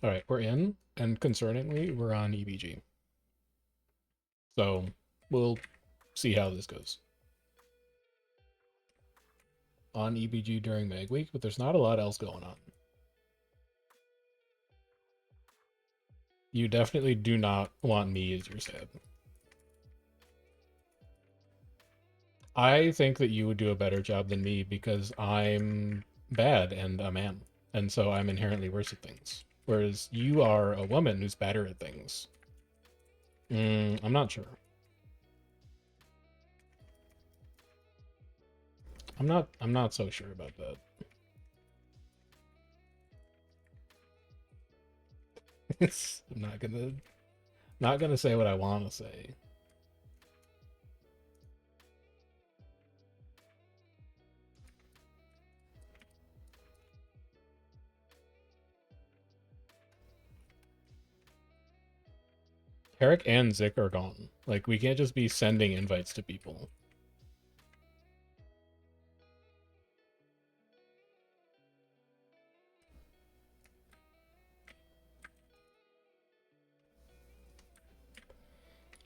All right, we're in, and concerningly, we're on EBG. So we'll see how this goes. On EBG during Mag Week, but there's not a lot else going on. You definitely do not want me as your stab. I think that you would do a better job than me because I'm bad and a man, and so I'm inherently worse at things. Whereas you are a woman who's better at things. I'm not sure. I'm not so sure about that. I'm not gonna say what I want to say. Eric and Zick are gone. Like, we can't just be sending invites to people.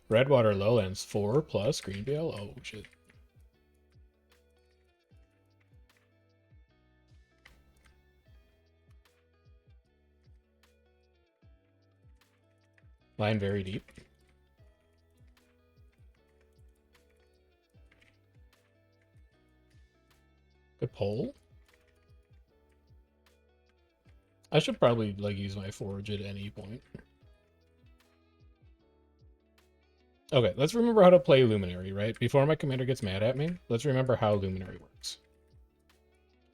Redwater Lowlands 4 plus Greenvale? Oh, shit. Line very deep. Good pull. I should probably, like, use my forge at any point. Okay, let's remember how to play Luminary, right? Before my commander gets mad at me, let's remember how Luminary works.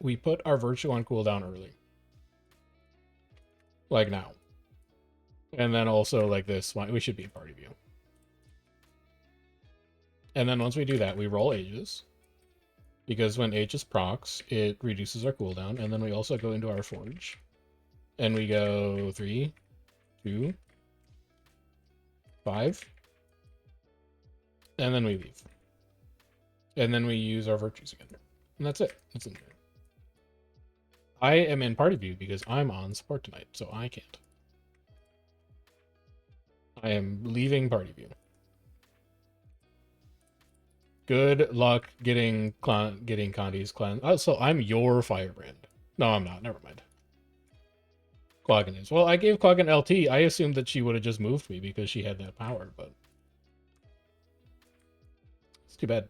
We put our Virtue on cooldown early. Like now. And then also, like this, we should be in party view. And then once we do that, we roll Aegis. Because when Aegis procs, it reduces our cooldown. And then we also go into our forge. And we go 3, 2, 5. And then we leave. And then we use our virtues again. And that's it. That's in there. I am in party view because I'm on support tonight, so I can't. I am leaving party view. Good luck getting Condi's clan. Oh, so I'm your firebrand. No, I'm not. Never mind. Quaggan is. Well, I gave Quaggan LT. I assumed that she would have just moved me because she had that power, but it's too bad.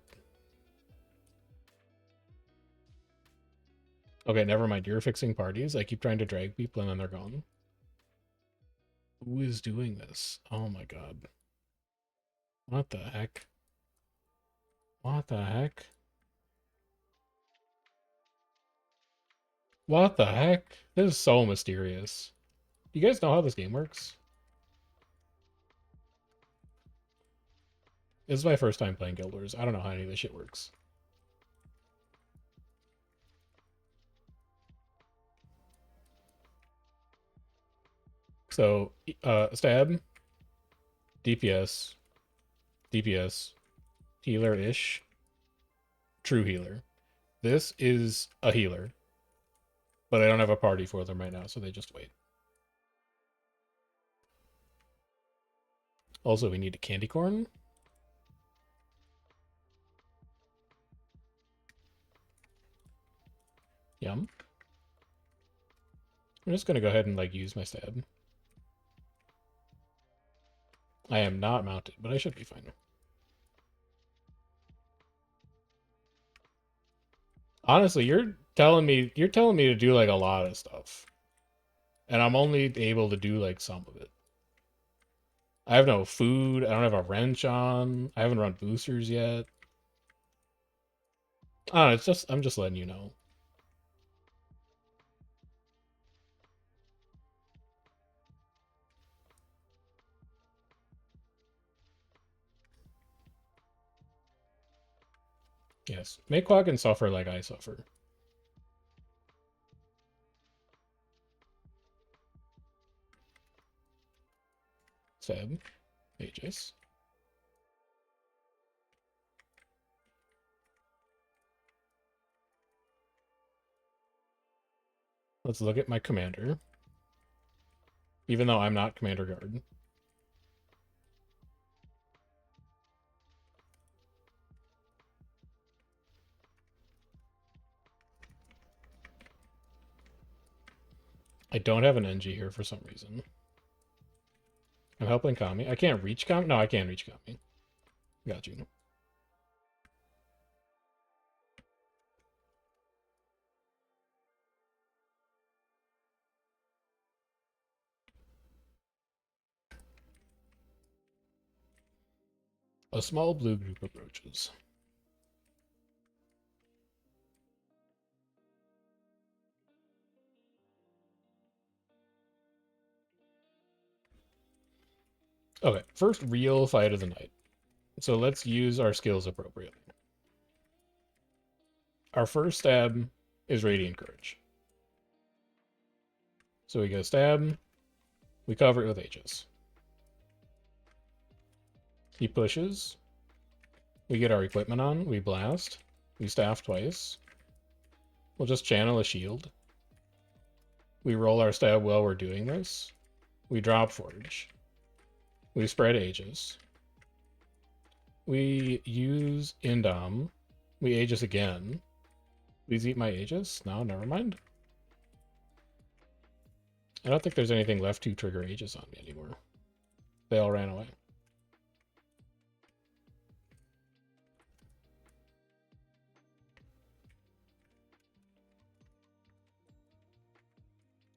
Okay, never mind. You're fixing parties. I keep trying to drag people and then they're gone. Who is doing this? Oh my god. What the heck? What the heck? What the heck? This is so mysterious. You guys know how this game works? This is my first time playing Guild Wars. I don't know how any of this shit works. So, stab, DPS, DPS, healer-ish, true healer. This is a healer, but I don't have a party for them right now, so they just wait. Also, we need a candy corn. Yum. I'm just gonna go ahead and, like, use my stab. I am not mounted, but I should be fine. Honestly, you're telling me to do, like, a lot of stuff. And I'm only able to do, like, some of it. I have no food. I don't have a wrench on. I haven't run boosters yet. I don't know, I'm just letting you know. Yes. Make Quaggan suffer like I suffer. Seb. Aegis. Let's look at my commander. even though I'm not Commander Guard. I don't have an NG here for some reason. I'm helping Kami. I can't reach Kami? No, I can reach Kami. Got you. A small blue group approaches. Okay, first real fight of the night. So let's use our skills appropriately. Our first stab is Radiant Courage. So we go stab, we cover it with Aegis. He pushes, we get our equipment on, we blast, we staff twice. We'll just channel a shield. We roll our stab while we're doing this. We drop Forge. We spread Aegis. We use Indom. We Aegis again. Please eat my Aegis? No, never mind. I don't think there's anything left to trigger Aegis on me anymore. They all ran away.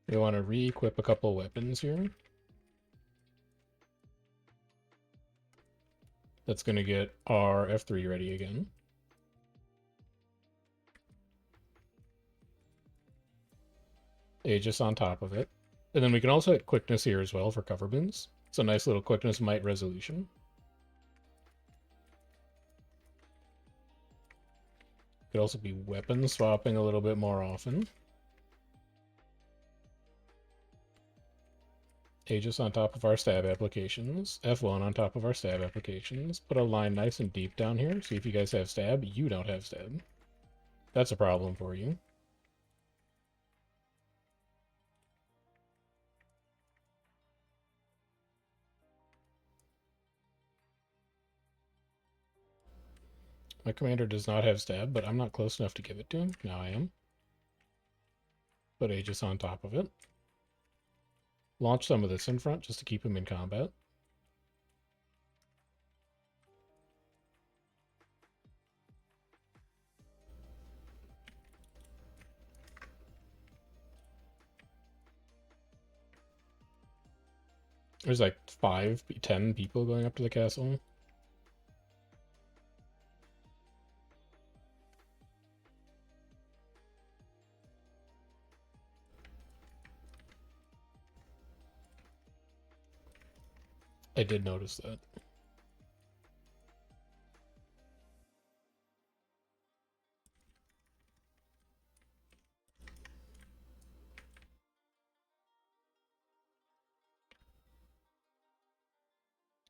We want to re-equip a couple weapons here. That's going to get our F3 ready again. Aegis on top of it. And then we can also hit quickness here as well for cover bins. It's a nice little quickness might resolution. Could also be weapon swapping a little bit more often. Aegis on top of our stab applications. F1 on top of our stab applications. Put a line nice and deep down here. See if you guys have stab. You don't have stab. That's a problem for you. My commander does not have stab, but I'm not close enough to give it to him. Now I am. Put Aegis on top of it. Launch some of this in front just to keep him in combat. There's like 10 people going up to the castle. I did notice that.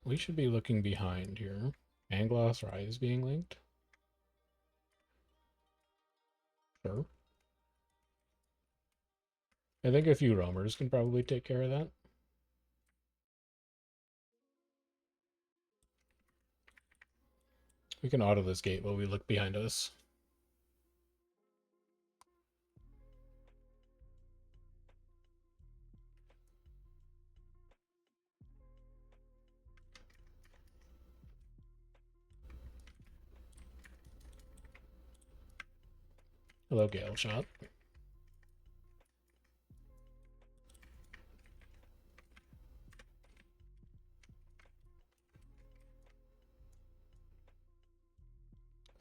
We should be looking behind here. Angloss Rise being linked. Sure. I think a few roamers can probably take care of that. We can auto this gate while we look behind us. Hello, Gale Shot.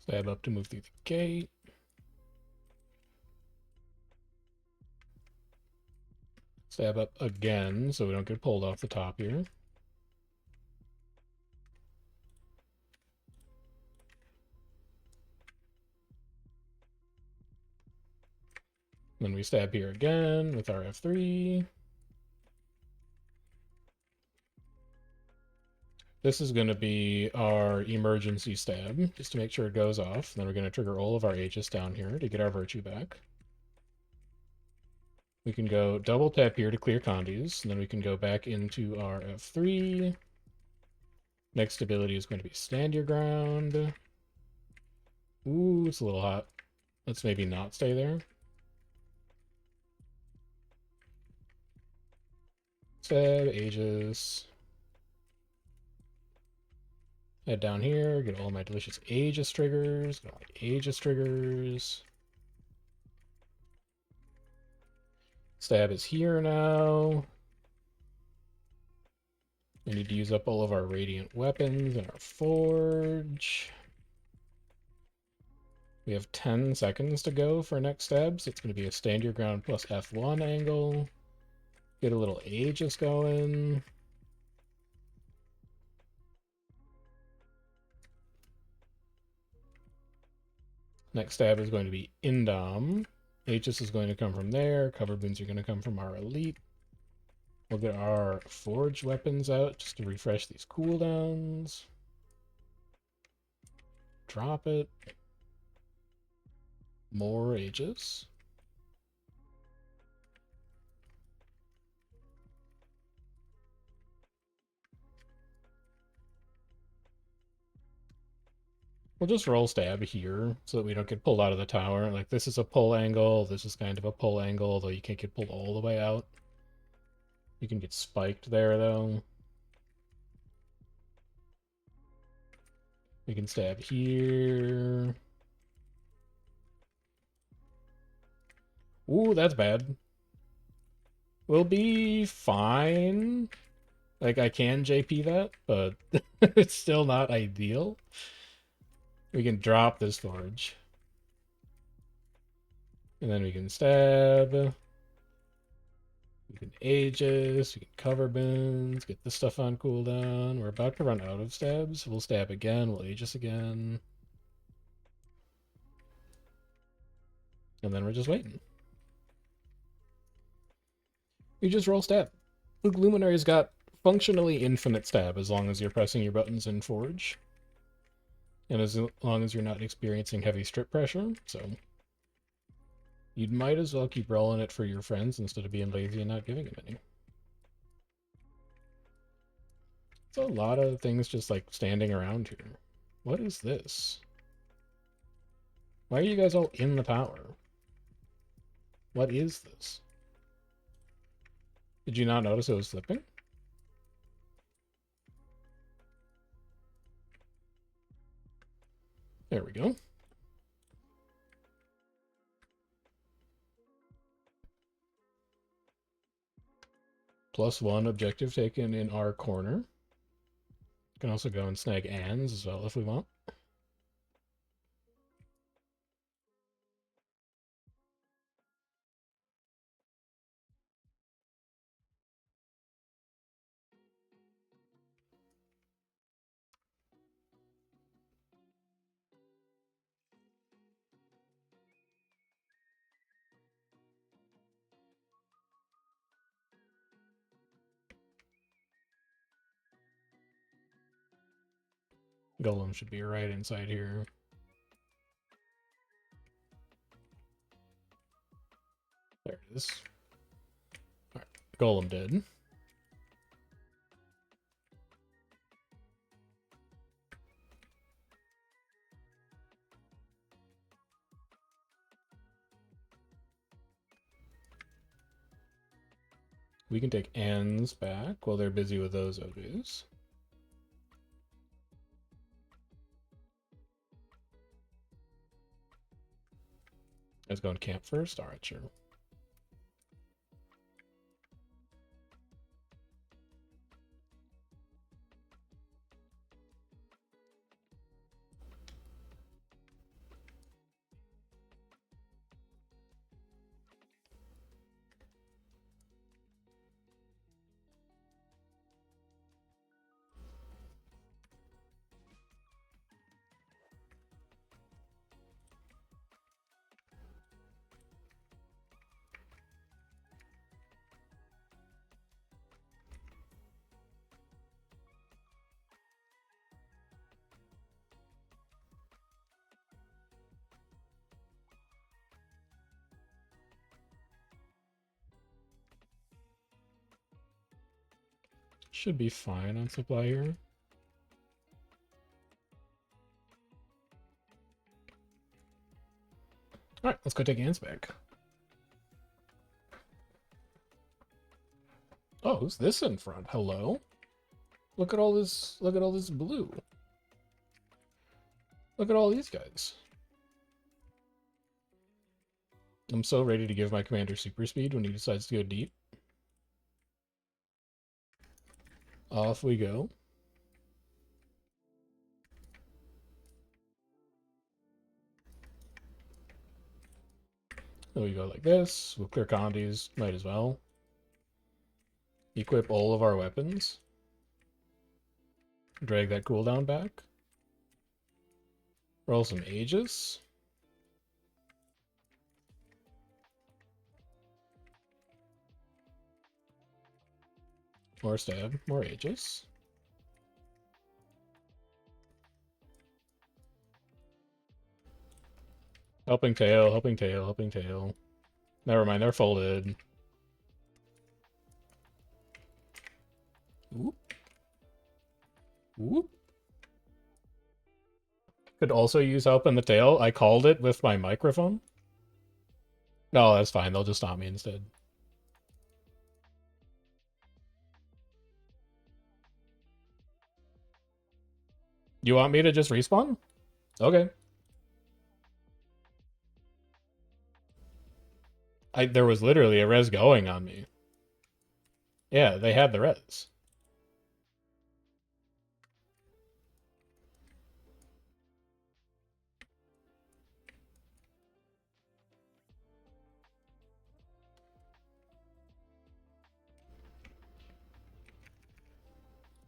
Stab up to move through the gate. Stab up again so we don't get pulled off the top here. Then we stab here again with our F3. This is going to be our emergency stab, just to make sure it goes off. Then we're going to trigger all of our Aegis down here to get our virtue back. We can go double tap here to clear condies, and then we can go back into our F3. Next ability is going to be stand your ground. Ooh, it's a little hot. Let's maybe not stay there. Stab, Aegis. Head down here, get all my delicious Aegis triggers. Get all my Aegis triggers. Stab is here now. We need to use up all of our radiant weapons in our forge. We have 10 seconds to go for next stab, so it's going to be a stand your ground plus F1 angle. Get a little Aegis going. Next stab is going to be Indom. Aegis is going to come from there. Cover boons are going to come from our elite. We'll get our forge weapons out just to refresh these cooldowns. Drop it. More Aegis. We'll just roll stab here so that we don't get pulled out of the tower. Like, this is a pull angle. This is kind of a pull angle, although you can't get pulled all the way out. You can get spiked there, though. We can stab here. Ooh, that's bad. We'll be fine. Like, I can JP that, but it's still not ideal. We can drop this forge. And then we can stab. We can Aegis, we can cover boons, get this stuff on cooldown. We're about to run out of stabs. We'll stab again, we'll Aegis again. And then we're just waiting. You just roll stab. Luke Luminary's got functionally infinite stab as long as you're pressing your buttons in Forge. And as long as you're not experiencing heavy strip pressure, so you might as well keep rolling it for your friends instead of being lazy and not giving them any. It's a lot of things just like standing around here. What is this? Why are you guys all in the tower? What is this? Did you not notice it was flipping? There we go. +1 objective taken in our corner. Can also go and snag Anns as well if we want. Golem should be right inside here. There it is. Alright, Golem dead. We can take Anns back while they're busy with those OVs. Let's go and camp first. Alright, sure. Should be fine on supply here. Alright, let's go take Ants back. Oh, who's this in front? Hello? Look at all this blue. Look at all these guys. I'm so ready to give my commander super speed when he decides to go deep. Off we go. So we go like this. We'll clear condies. Might as well. Equip all of our weapons. Drag that cooldown back. Roll some Aegis. More stab, more Aegis. Helping tail, helping tail, helping tail. Never mind, they're folded. Whoop. Whoop. Could also use help in the tail. I called it with my microphone. No, that's fine. They'll just stop me instead. You want me to just respawn? Okay. There was literally a res going on me. Yeah, they had the res.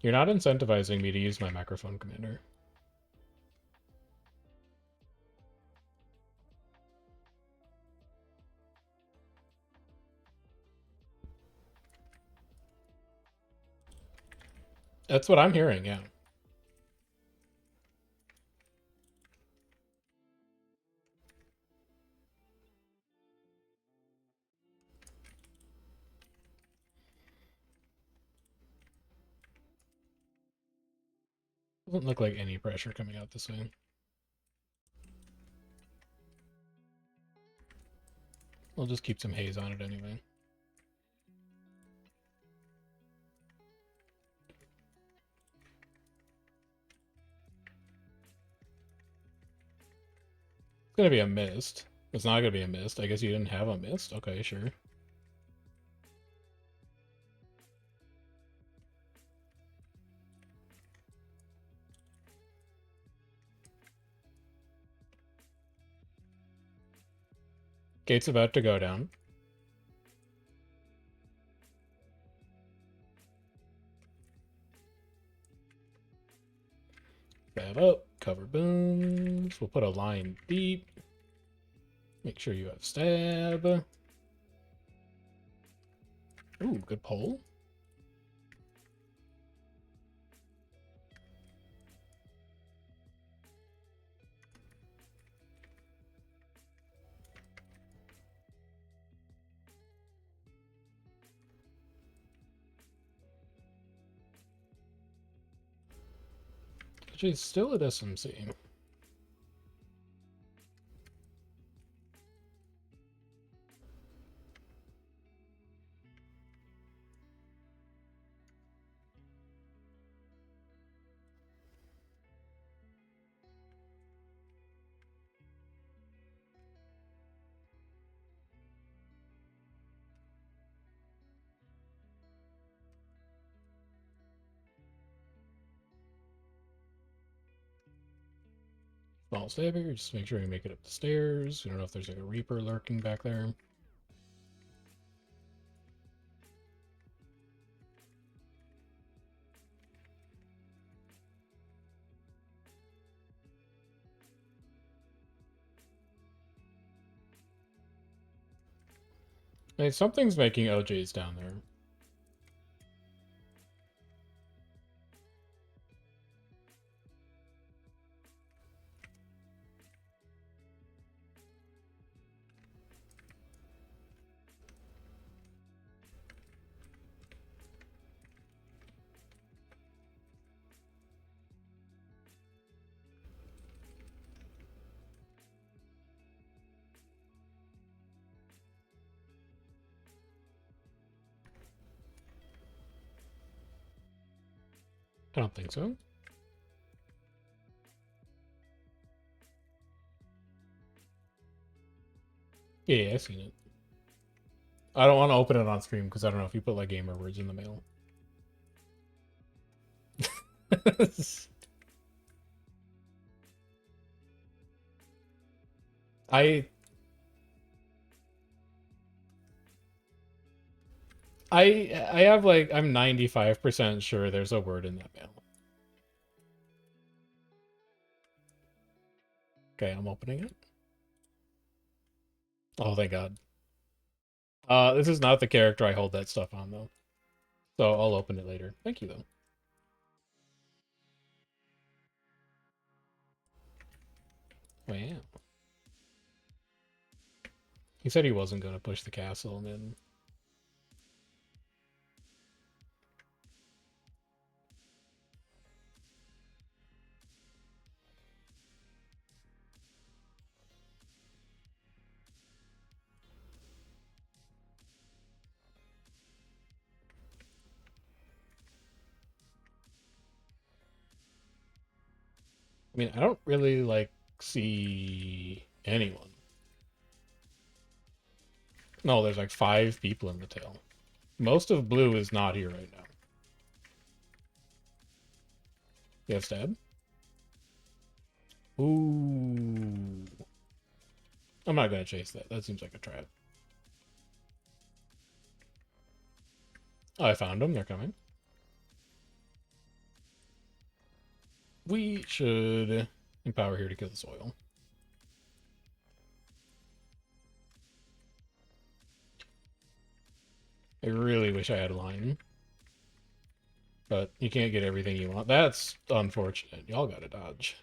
You're not incentivizing me to use my microphone, Commander. That's what I'm hearing, yeah. Doesn't look like any pressure coming out this way. We'll just keep some haze on it anyway. It's gonna be a mist. It's not gonna be a mist. I guess you didn't have a mist? Okay, sure. Gate's about to go down. Stab up, cover boons. We'll put a line deep. Make sure you have stab. Ooh, good pull. Actually, still at SMC. Small stabber, just make sure you make it up the stairs. We don't know if there's like a Reaper lurking back there. Hey, something's making OJs down there. I don't think so. Yeah, I've seen it. I don't want to open it on stream because I don't know if you put like gamer words in the mail. I I have like I'm 95% sure there's a word in that mail. Okay, I'm opening it. Oh, thank God. This is not the character I hold that stuff on though. So I'll open it later. Thank you though. Wow. He said he wasn't going to push the castle and then I mean, I don't really like see anyone. No, there's like 5 people in the tail. Most of blue is not here right now. You have stab? Ooh. I'm not gonna chase that. That seems like a trap. Oh, I found them. They're coming. We should empower here to kill the soil. I really wish I had a line. But you can't get everything you want. That's unfortunate. Y'all gotta dodge.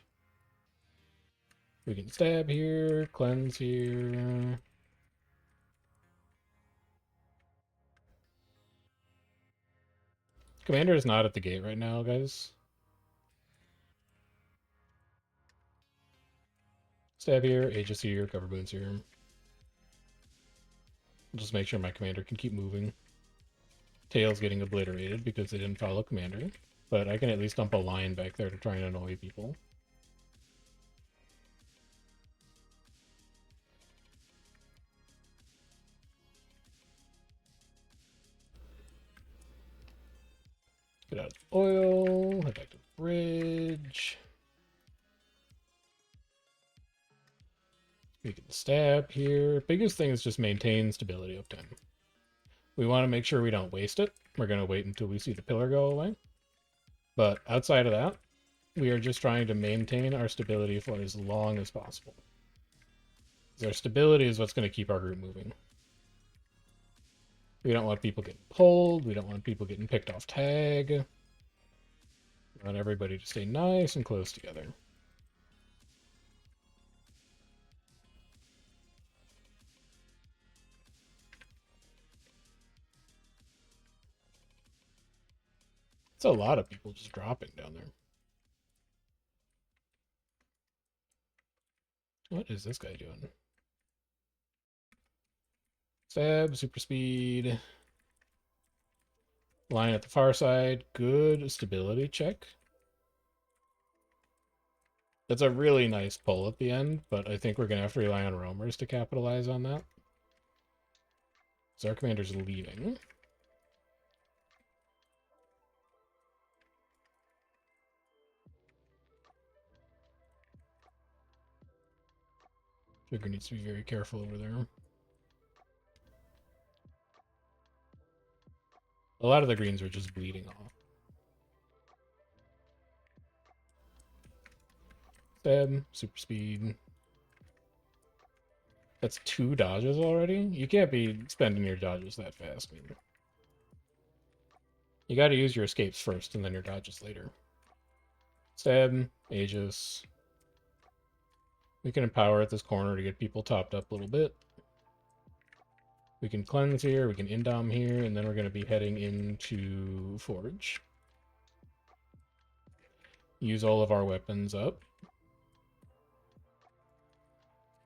We can stab here, cleanse here. Commander is not at the gate right now, guys. Stab here, Aegis here, cover boons here. Just make sure my commander can keep moving. Tail's getting obliterated because they didn't follow commander. But I can at least dump a lion back there to try and annoy people. Get out of oil, head back to the bridge. We can stab here. Biggest thing is just maintain stability uptime. We want to make sure we don't waste it. We're going to wait until we see the pillar go away. But outside of that, we are just trying to maintain our stability for as long as possible. Because our stability is what's going to keep our group moving. We don't want people getting pulled. We don't want people getting picked off tag. We want everybody to stay nice and close together. It's a lot of people just dropping down there. What is this guy doing? Stab, super speed. Line at the far side. Good stability check. That's a really nice pull at the end, but I think we're going to have to rely on roamers to capitalize on that. So our commander's leaving. Trigger needs to be very careful over there. A lot of the greens are just bleeding off. Stab, super speed. That's 2 dodges already? You can't be spending your dodges that fast, man. You gotta use your escapes first and then your dodges later. Stab, Aegis. We can empower at this corner to get people topped up a little bit. We can cleanse here, we can indom here, and then we're going to be heading into Forge. Use all of our weapons up.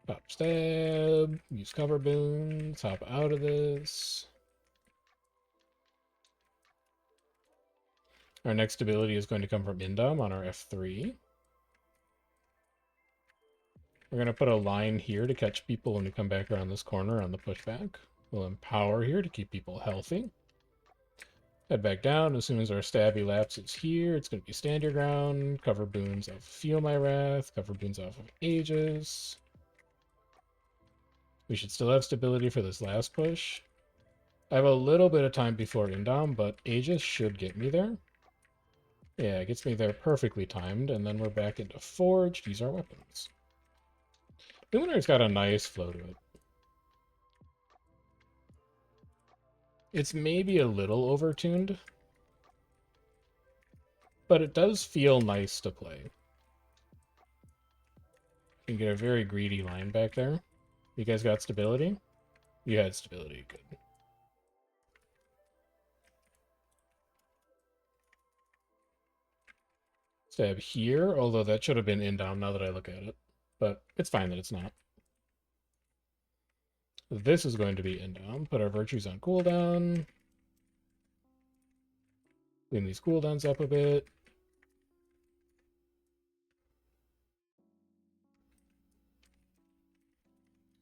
Pop stab, use cover boons, hop out of this. Our next ability is going to come from Indom on our F3. We're going to put a line here to catch people when we come back around this corner on the pushback. We'll empower here to keep people healthy. Head back down. As soon as our stab elapses here, it's going to be stand your ground, cover boons off of Feel My Wrath, cover boons off of Aegis. We should still have stability for this last push. I have a little bit of time before Indom, but Aegis should get me there. Yeah, it gets me there perfectly timed, and then we're back into Forge. Use our weapons. Luminar's got a nice flow to it. It's maybe a little overtuned, but it does feel nice to play. You can get a very greedy line back there. You guys got stability? You had stability, good. Stab here, although that should have been Indom now that I look at it. But it's fine that it's not. This is going to be Indom. Put our virtues on cooldown. Clean these cooldowns up a bit.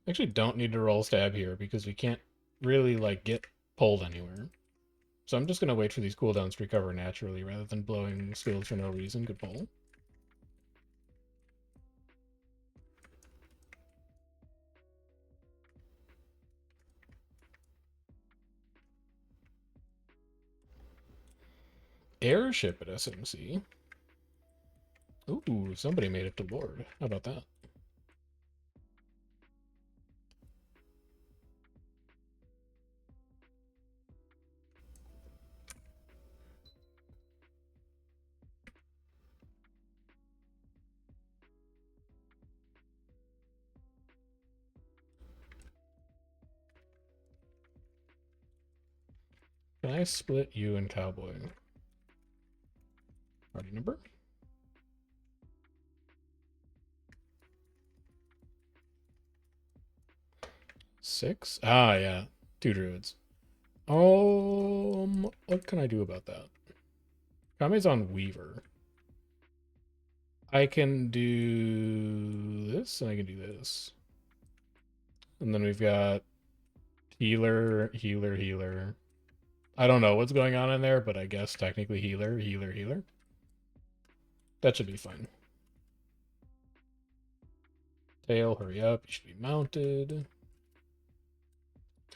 Actually don't need to roll stab here because we can't really like get pulled anywhere. So I'm just going to wait for these cooldowns to recover naturally rather than blowing skills for no reason. Good pull. Airship at SMC. Ooh, somebody made it to board. How about that? Can I split you and Cowboy? Party number? Six? Ah, yeah. 2 druids. What can I do about that? Kame's on Weaver. I can do this, and I can do this. And then we've got healer, healer, healer. I don't know what's going on in there, but I guess technically healer, healer, healer. That should be fine. Tail, hurry up. You should be mounted.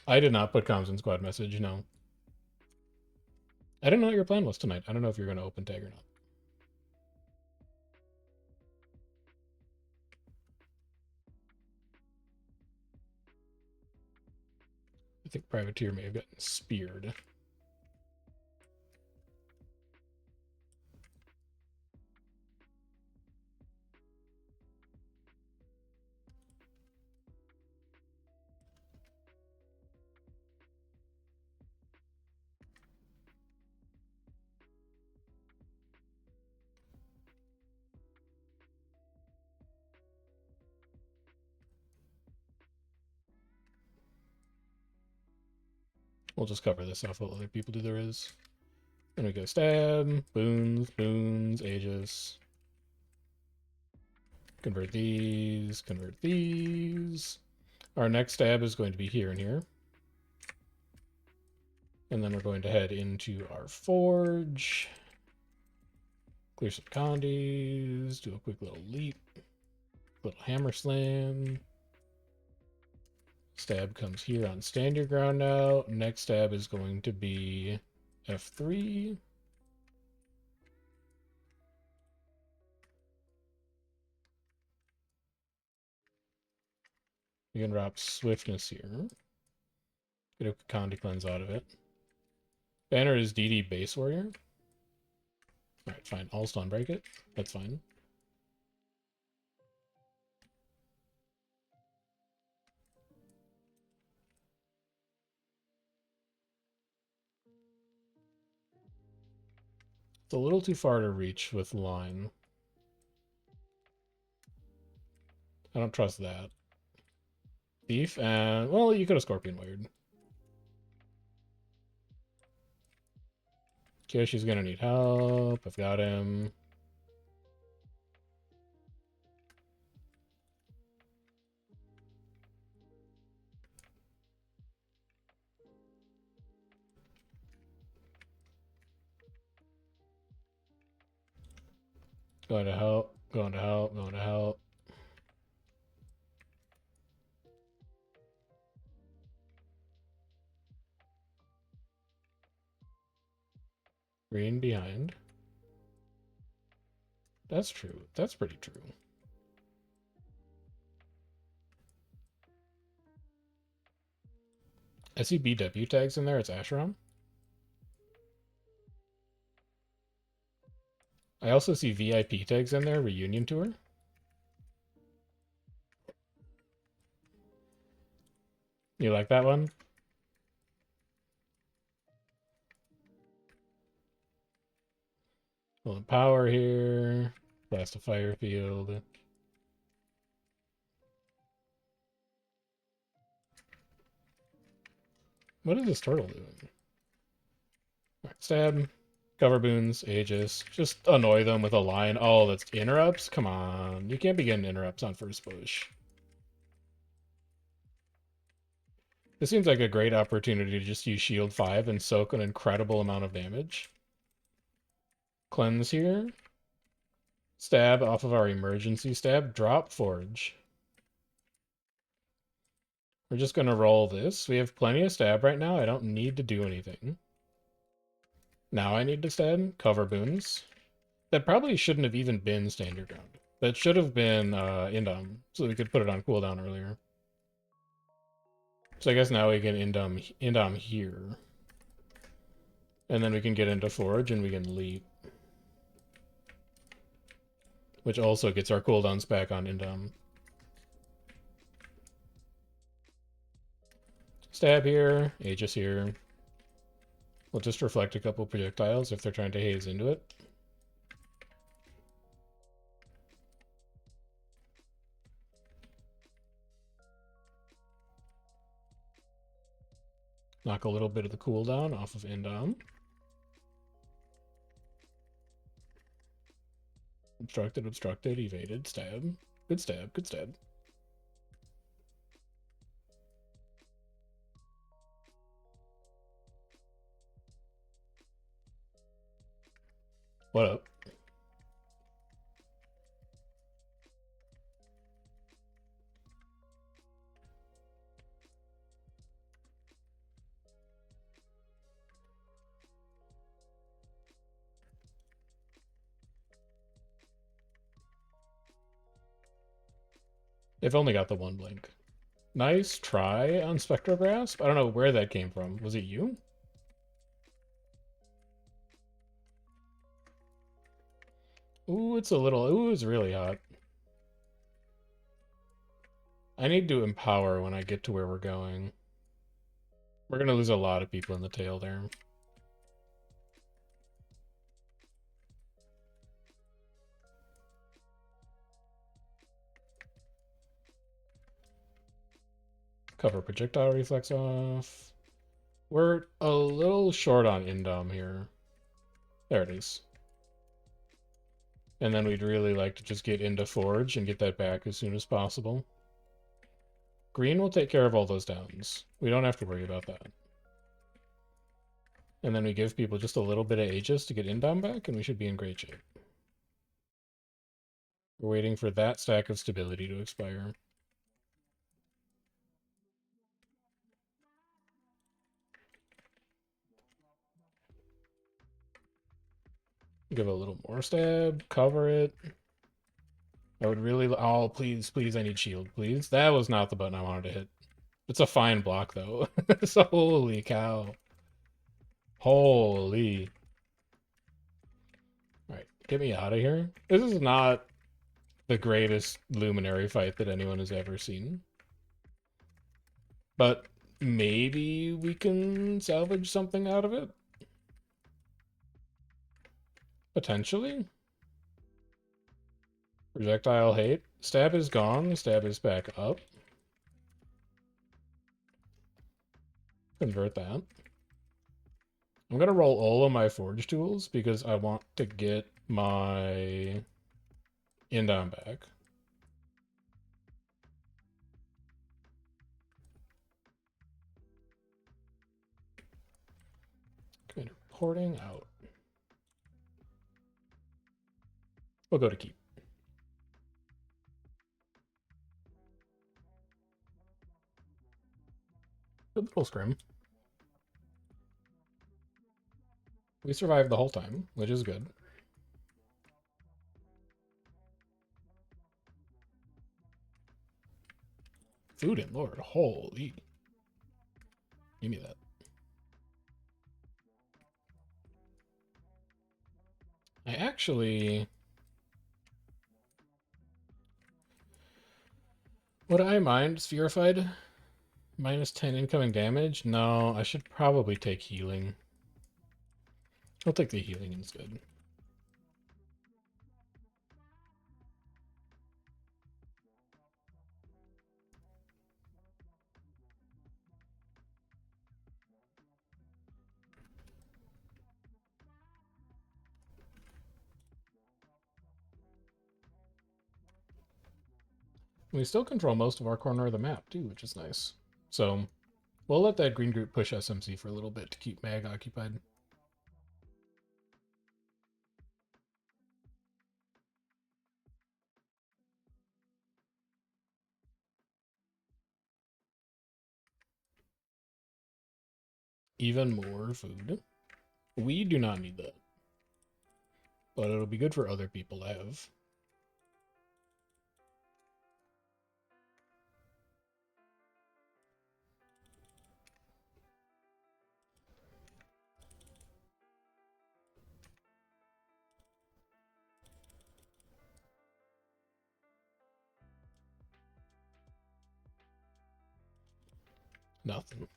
I did not put comms in squad message, no. I didn't know what your plan was tonight. I don't know if you're going to open tag or not. I think Privateer may have gotten speared. We'll just cover this off what other people do there is. Then we go stab, boons, boons, Aegis. Convert these, convert these. Our next stab is going to be here and here. And then we're going to head into our forge. Clear some condies, do a quick little leap. Little hammer slam. Stab comes here on stand your ground now. Next stab is going to be F3. We can drop swiftness here. Get a Condi cleanse out of it. Banner is DD base warrior. Alright, fine. I'll stun break it. That's fine. It's a little too far to reach with line. I don't trust that. Thief and... well, you could have Scorpion Wired. Kyoshi's gonna need help. I've got him. Going to help. Going to help. Going to help. Green behind. That's true. That's pretty true. I see BW tags in there. It's Asheron. I also see VIP tags in there. Reunion tour. You like that one? Pulling power here. Blast a fire field. What is this turtle doing? Right, stab. Cover boons, Aegis. Just annoy them with a line. Oh, that's interrupts? Come on. You can't be getting interrupts on first push. This seems like a great opportunity to just use shield 5 and soak an incredible amount of damage. Cleanse here. Stab off of our emergency stab. Drop Forge. We're just going to roll this. We have plenty of stab right now. I don't need to do anything. Now I need to stab. Cover boons. That probably shouldn't have even been standard ground. That should have been Indom, so we could put it on cooldown earlier. So I guess now we can Indom here. And then we can get into Forge and we can leap. Which also gets our cooldowns back on Indom. Stab here, Aegis here. We'll just reflect a couple projectiles if they're trying to haze into it. Knock a little bit of the cooldown off of Indom. Obstructed, obstructed, evaded, stab. Good stab, good stab. What up? They've only got the one blink. Nice try on Spectral Grasp. I don't know where that came from. Was it you? Ooh, it's a little... Ooh, it's really hot. I need to empower when I get to where we're going. We're going to lose a lot of people in the tail there. Cover projectile reflex off. We're a little short on Indom here. There it is. And then we'd really like to just get into Forge and get that back as soon as possible. Green will take care of all those downs. We don't have to worry about that. And then we give people just a little bit of Aegis to get Indom back, and we should be in great shape. We're waiting for that stack of stability to expire. Give it a little more stab, cover it. I would really... Oh, please, please, I need shield, please. That was not the button I wanted to hit. It's a fine block, though. So, holy cow. Holy. Alright, get me out of here. This is not the greatest Luminary fight that anyone has ever seen. But maybe we can salvage something out of it? Potentially? Projectile hate. Stab is gone. Stab is back up. Convert that. I'm gonna roll all of my forge tools because I want to get my Indom back. Commander porting out. We'll go to keep. Good little scrim. We survived the whole time, which is good. Food and Lord, holy. Give me that. I actually... Would I mind Spherified? Minus 10 incoming damage? No, I should probably take healing. I'll take the healing instead. We still control most of our corner of the map, too, which is nice. So, we'll let that green group push SMC for a little bit to keep Mag occupied. Even more food. We do not need that. But it'll be good for other people to have. Nothing.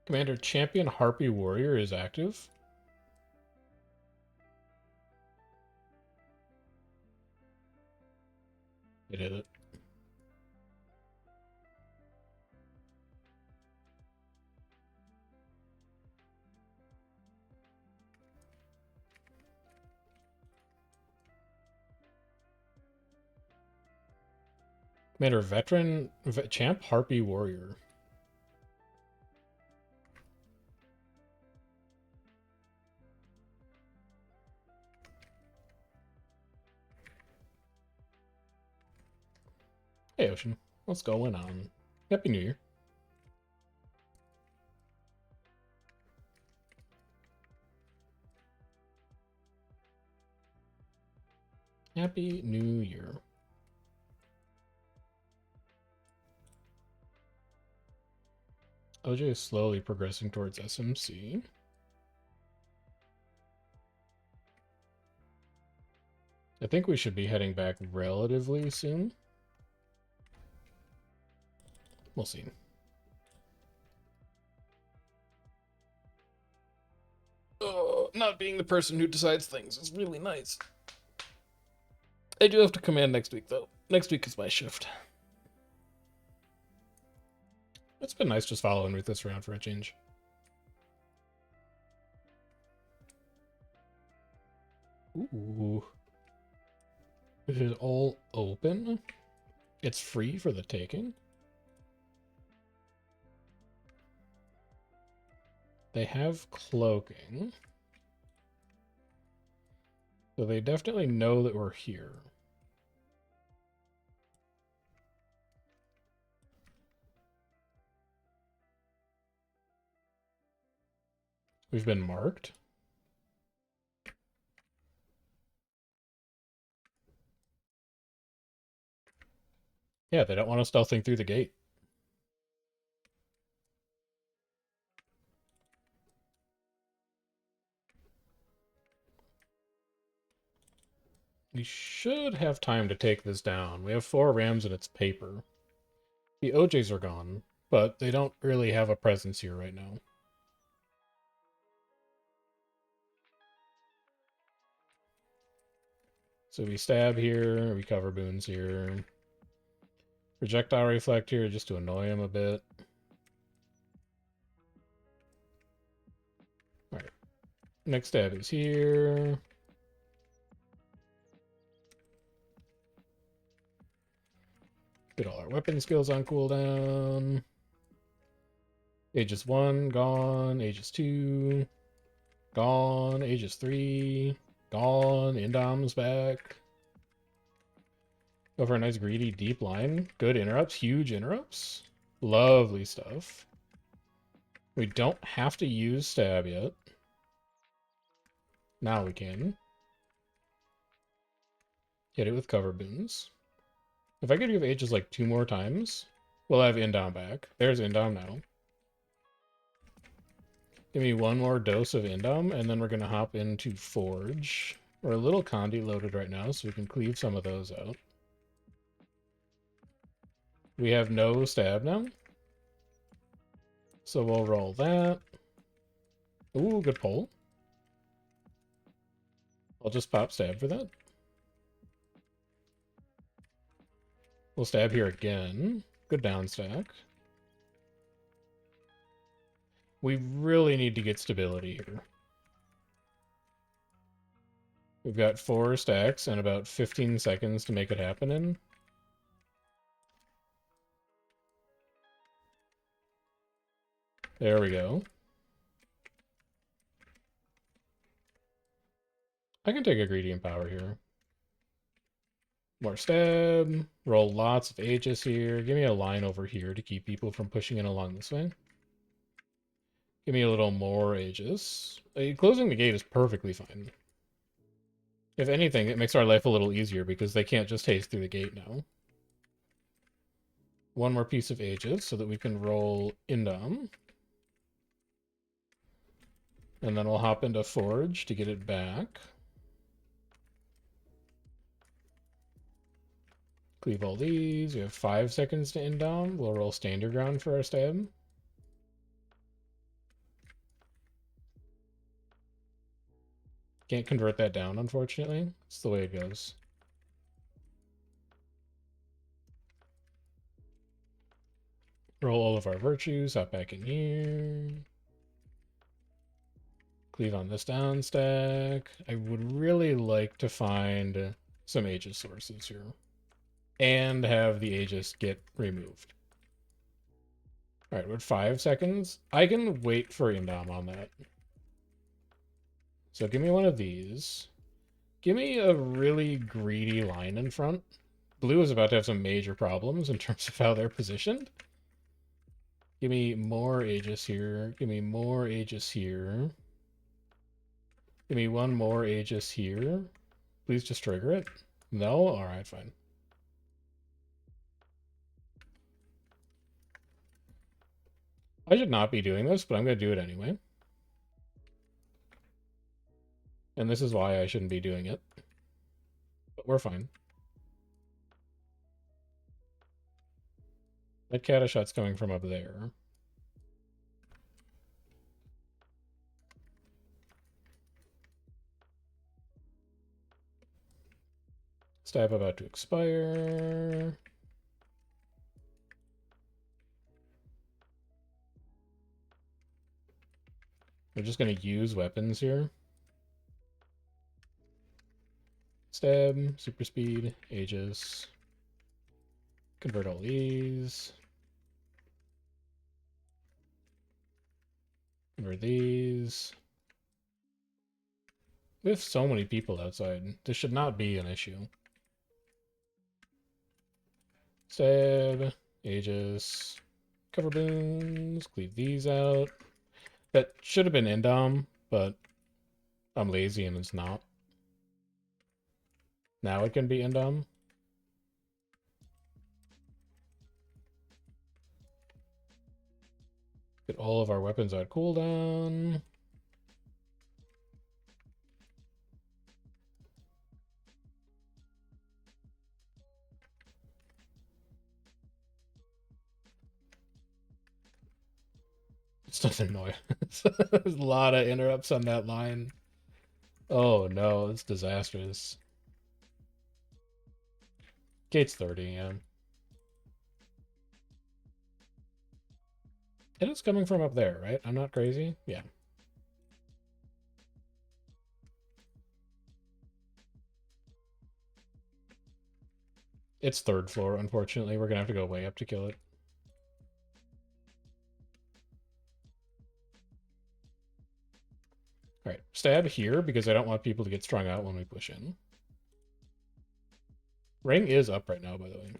Commander, Champion Harpy Warrior is active. It hit it. Commander, Veteran... Champ Harpy Warrior. Hey, Ocean. What's going on? Happy New Year. Happy New Year. OJ is slowly progressing towards SMC. I think we should be heading back relatively soon. We'll see. Oh, not being the person who decides things is really nice. I do have to command next week, though. Next week is my shift. It's been nice just following Ruthless around for a change. Ooh. It is all open. It's free for the taking. They have cloaking. So they definitely know that we're here. We've been marked. Yeah, they don't want us stealthing through the gate. We should have time to take this down. We have 4 rams and it's paper. The OJs are gone, but they don't really have a presence here right now. So we stab here, we cover boons here. Projectile reflect here just to annoy him a bit. Alright. Next stab is here. Get all our weapon skills on cooldown. Aegis 1, gone. Aegis 2, gone. Aegis 3, gone. Indom's back. Go for a nice greedy deep line. Good interrupts, huge interrupts. Lovely stuff. We don't have to use stab yet. Now we can. Hit it with cover boons. If I could give Aegis like 2 more times, we'll have Indom back. There's Indom now. Give me 1 more dose of Indom, and then we're going to hop into Forge. We're a little Condi loaded right now, so we can cleave some of those out. We have no stab now. So we'll roll that. Ooh, good pull. I'll just pop stab for that. We'll stab here again. Good down stack. We really need to get stability here. We've got 4 stacks and about 15 seconds to make it happen in. There we go. I can take a greedy power here. More stab. Roll lots of Aegis here. Give me a line over here to keep people from pushing in along this way. Give me a little more Aegis. Closing the gate is perfectly fine. If anything, it makes our life a little easier because they can't just haste through the gate now. 1 more piece of Aegis so that we can roll Indom. And then we'll hop into Forge to get it back. Cleave all these. We have 5 seconds to Indom. We'll roll Stand Your Ground for our stab. Can't convert that down, unfortunately. It's the way it goes. Roll all of our virtues, hop back in here. Cleave on this down stack. I would really like to find some Aegis sources here. And have the Aegis get removed. Alright, we're at 5 seconds. I can wait for Indom on that. So give me one of these. Give me a really greedy line in front. Blue is about to have some major problems in terms of how they're positioned. Give me more Aegis here. Give me more Aegis here. Give me 1 more Aegis here. Please just trigger it. No? Alright, fine. I should not be doing this, but I'm going to do it anyway. And this is why I shouldn't be doing it. But we're fine. That Catashot's coming from up there. Stab about to expire. We're just going to use weapons here. Stab, super speed, Aegis. Convert all these. Convert these. We have so many people outside. This should not be an issue. Stab, Aegis, cover boons, cleave these out. That should have been Indom, but I'm lazy and it's not. Now it can be Indom. Get all of our weapons on cooldown. It's nothing annoying. There's a lot of interrupts on that line. Oh no, it's disastrous. Gate's 30, yeah. It is coming from up there, right? I'm not crazy? Yeah. It's third floor, unfortunately. We're gonna have to go way up to kill it. Alright, stab here because I don't want people to get strung out when we push in. Ring is up right now, by the way.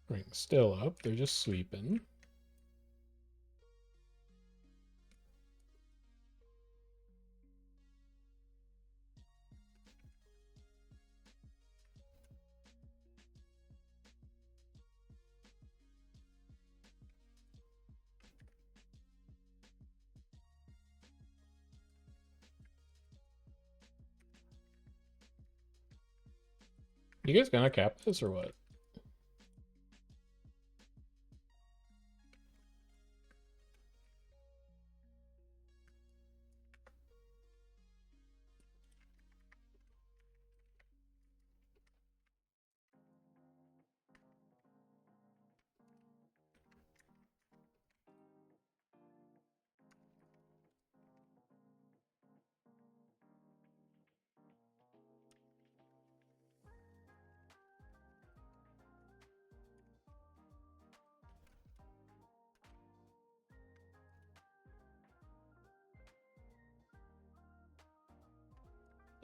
Ring's still up. They're just sweeping. You guys gonna cap this or what?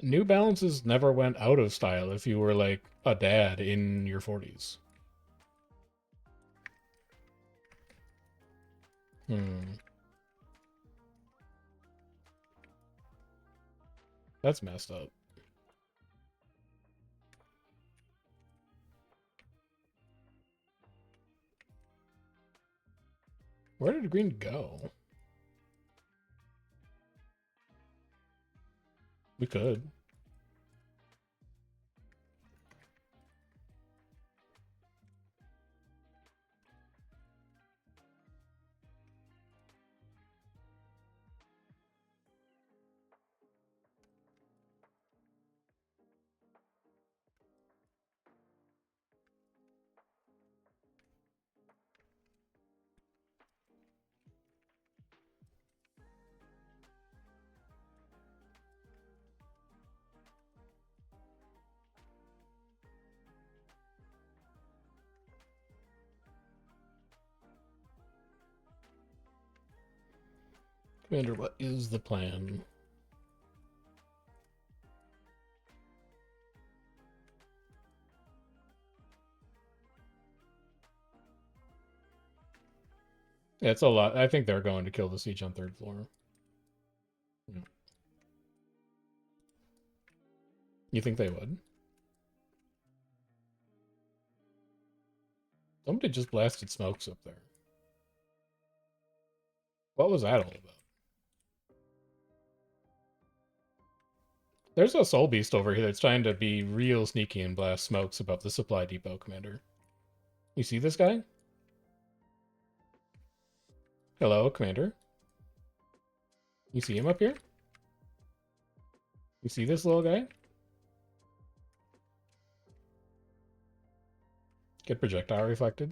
New Balances never went out of style if you were like a dad in your 40s. That's messed up. Where did green go? We could. Commander, what is the plan? Yeah, it's a lot. I think they're going to kill the siege on third floor. Yeah. You think they would? Somebody just blasted smokes up there. What was that all about? There's a soul beast over here that's trying to be real sneaky and blast smokes above the supply depot, Commander. You see this guy? Hello, Commander. You see him up here? You see this little guy? Get projectile reflected.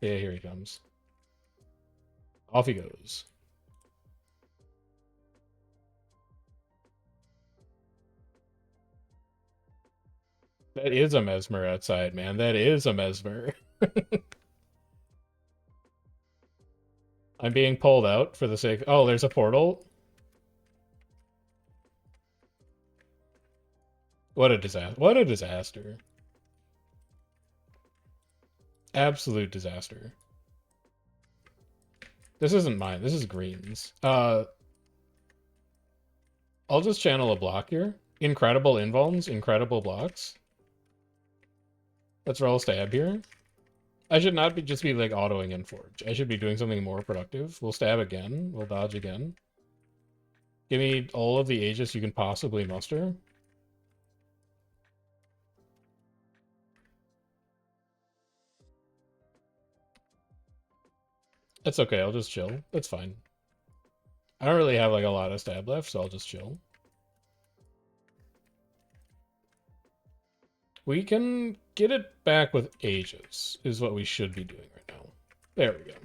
Yeah, here he comes. Off he goes. That is a mesmer outside, man. That is a mesmer. I'm being pulled out for the sake... Oh, there's a portal. What a disaster. What a disaster. Absolute disaster. This isn't mine. This is green's. I'll just channel a block here. Incredible invulns, incredible blocks. Let's roll stab here. I should not be just be like autoing in Forge. I should be doing something more productive. We'll stab again. We'll dodge again. Give me all of the Aegis you can possibly muster. That's okay. I'll just chill. That's fine. I don't really have like a lot of stab left, so I'll just chill. We can get it back with Aegis, is what we should be doing right now. There we go.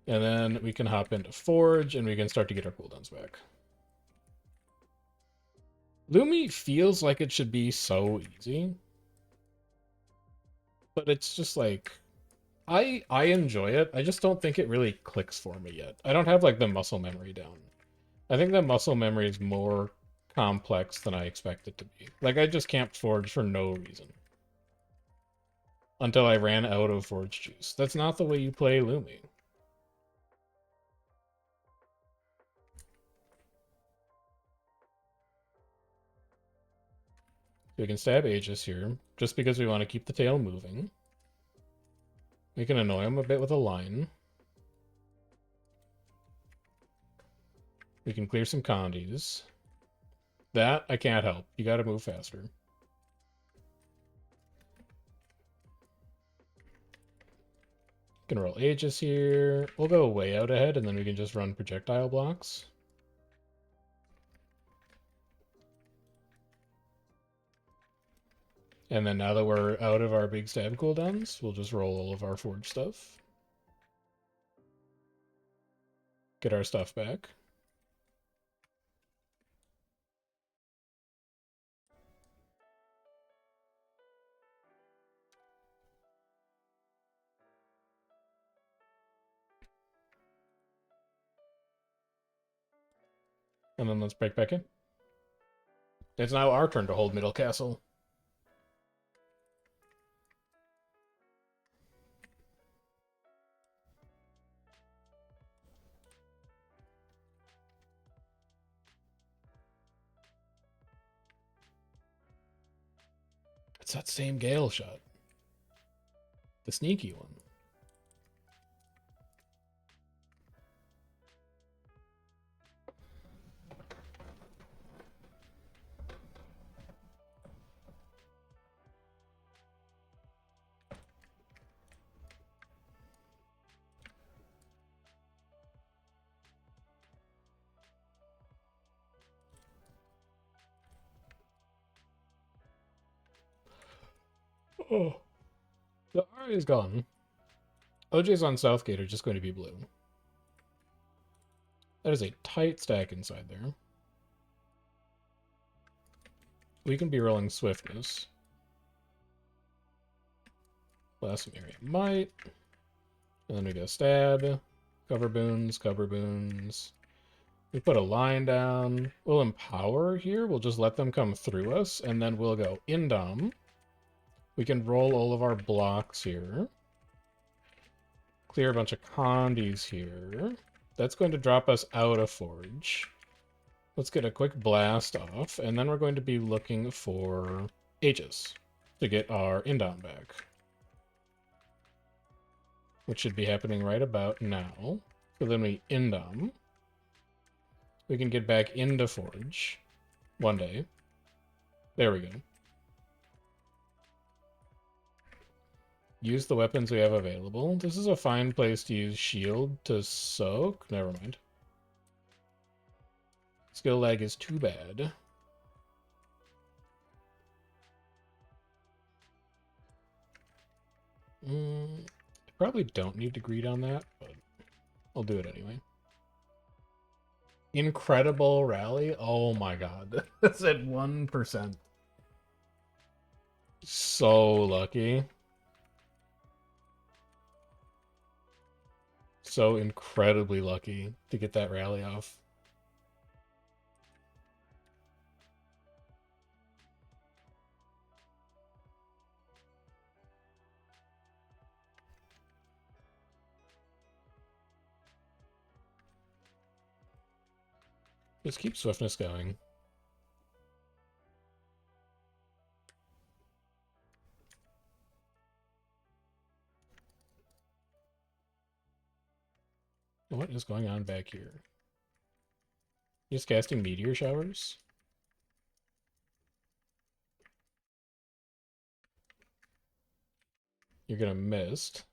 And then we can hop into Forge, and we can start to get our cooldowns back. Lumi feels like it should be so easy. But it's just like... I enjoy it. I just don't think it really clicks for me yet. I don't have like the muscle memory down. I think the muscle memory is more complex than I expect it to be. Like, I just camped Forge for no reason. Until I ran out of Forge juice. That's not the way you play Lumi. We can stab Aegis here, just because we want to keep the tail moving. We can annoy him a bit with a line. We can clear some condies. That, I can't help. You gotta move faster. Can roll Aegis here. We'll go way out ahead, and then we can just run projectile blocks. And then now that we're out of our big stab cooldowns, we'll just roll all of our Forge stuff. Get our stuff back. And then let's break back in. It's now our turn to hold middle castle. It's that same Gale shot. The sneaky one. Oh. The R is gone. OJ's on Southgate are just going to be blue. That is a tight stack inside there. We can be rolling Swiftness. Blast some area might. And then we go stab. Cover boons, cover boons. We put a line down. We'll empower here. We'll just let them come through us. And then we'll go Indom. We can roll all of our blocks here. Clear a bunch of condies here. That's going to drop us out of Forge. Let's get a quick blast off, and then we're going to be looking for Aegis to get our Indom back. Which should be happening right about now. So then we Indom. We can get back into Forge one day. There we go. Use the weapons we have available. This is a fine place to use shield to soak. Never mind. Skill lag is too bad. I probably don't need to greed on that, but I'll do it anyway. Incredible rally. Oh my god. That's at 1%. So lucky. So incredibly lucky to get that rally off. Just keep swiftness going. What is going on back here? Just casting meteor showers? You're gonna mist.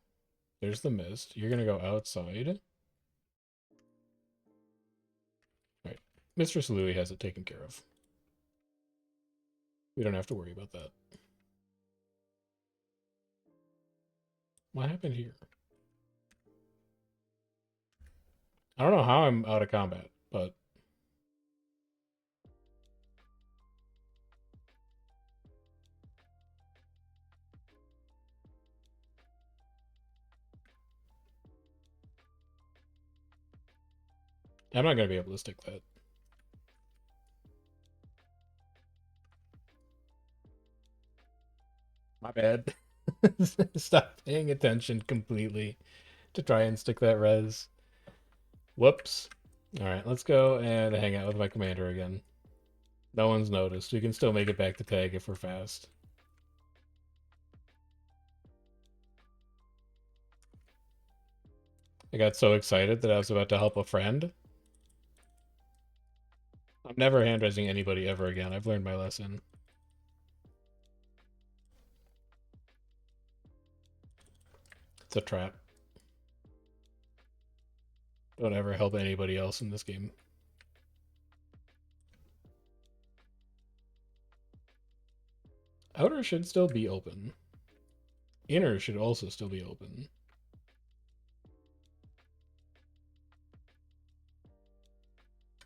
There's the mist. You're gonna go outside. Right. Mistress Louis has it taken care of. We don't have to worry about that. What happened here? I don't know how I'm out of combat, but I'm not gonna be able to stick that. My bad. Stop paying attention completely to try and stick that res. Whoops. Alright, let's go and hang out with my commander again. No one's noticed. We can still make it back to tag if we're fast. I got so excited that I was about to help a friend. I'm never hand-raising anybody ever again. I've learned my lesson. It's a trap. Don't ever help anybody else in this game. Outer should still be open. Inner should also still be open.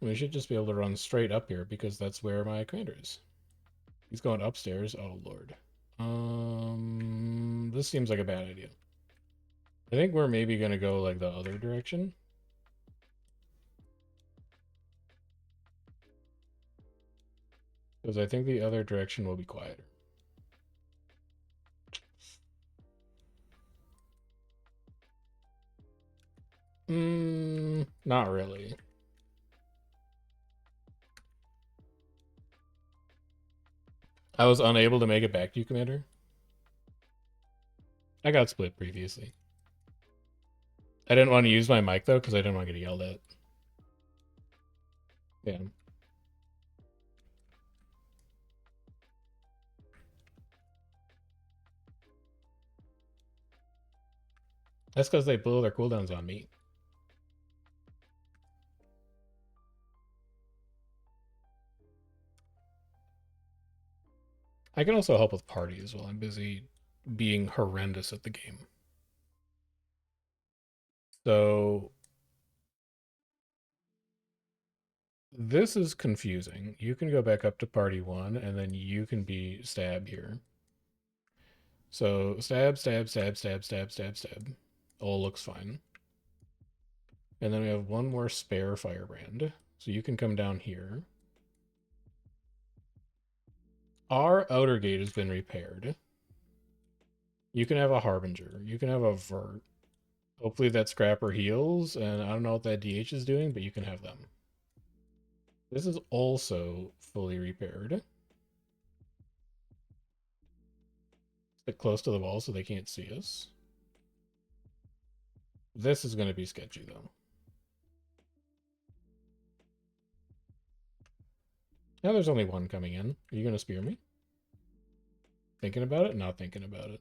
We should just be able to run straight up here because that's where my commander is. He's going upstairs. Oh, Lord. This seems like a bad idea. I think we're maybe going to go like the other direction. Because I think the other direction will be quieter. Not really. I was unable to make it back to you, Commander. I got split previously. I didn't want to use my mic, though, because I didn't want to get yelled at. Yeah. That's because they blow their cooldowns on me. I can also help with parties while I'm busy being horrendous at the game. So this is confusing. You can go back up to party 1, and then you can be stab here. So stab, stab, stab, stab, stab, stab, stab. All looks fine. And then we have one more spare firebrand. So you can come down here. Our outer gate has been repaired. You can have a harbinger. You can have a vert. Hopefully that scrapper heals, and I don't know what that DH is doing, but you can have them. This is also fully repaired. Stick close to the wall so they can't see us. This is going to be sketchy, though. Now there's only one coming in. Are you going to spear me? Thinking about it? Not thinking about it.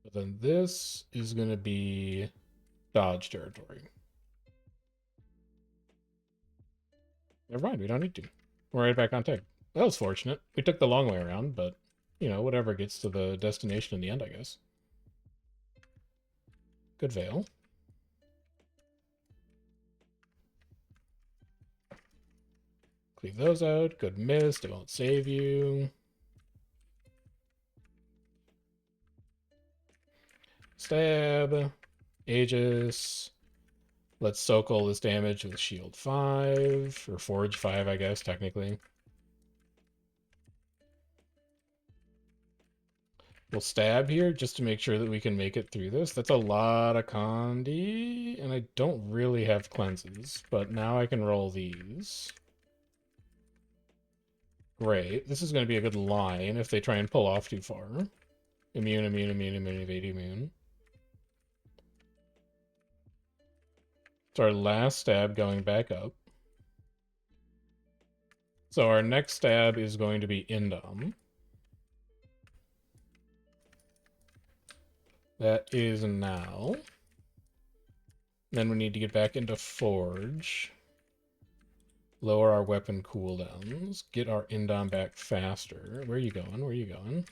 But then this is going to be dodge territory. Never mind, we don't need to. We're right back on tag. That was fortunate. We took the long way around, but, you know, whatever gets to the destination in the end, I guess. Good veil. Cleave those out. Good mist. It won't save you. Stab. Aegis. Let's soak all this damage with shield 5. Or forge 5, I guess, technically. We'll stab here just to make sure that we can make it through this. That's a lot of Condi, and I don't really have cleanses, but now I can roll these. Great. This is going to be a good line if they try and pull off too far. Immune, immune, immune, immune, evade, immune. It's our last stab going back up. So our next stab is going to be Indom. That is now. Then we need to get back into Forge. Lower our weapon cooldowns. Get our Indom back faster. Where are you going? Where are you going?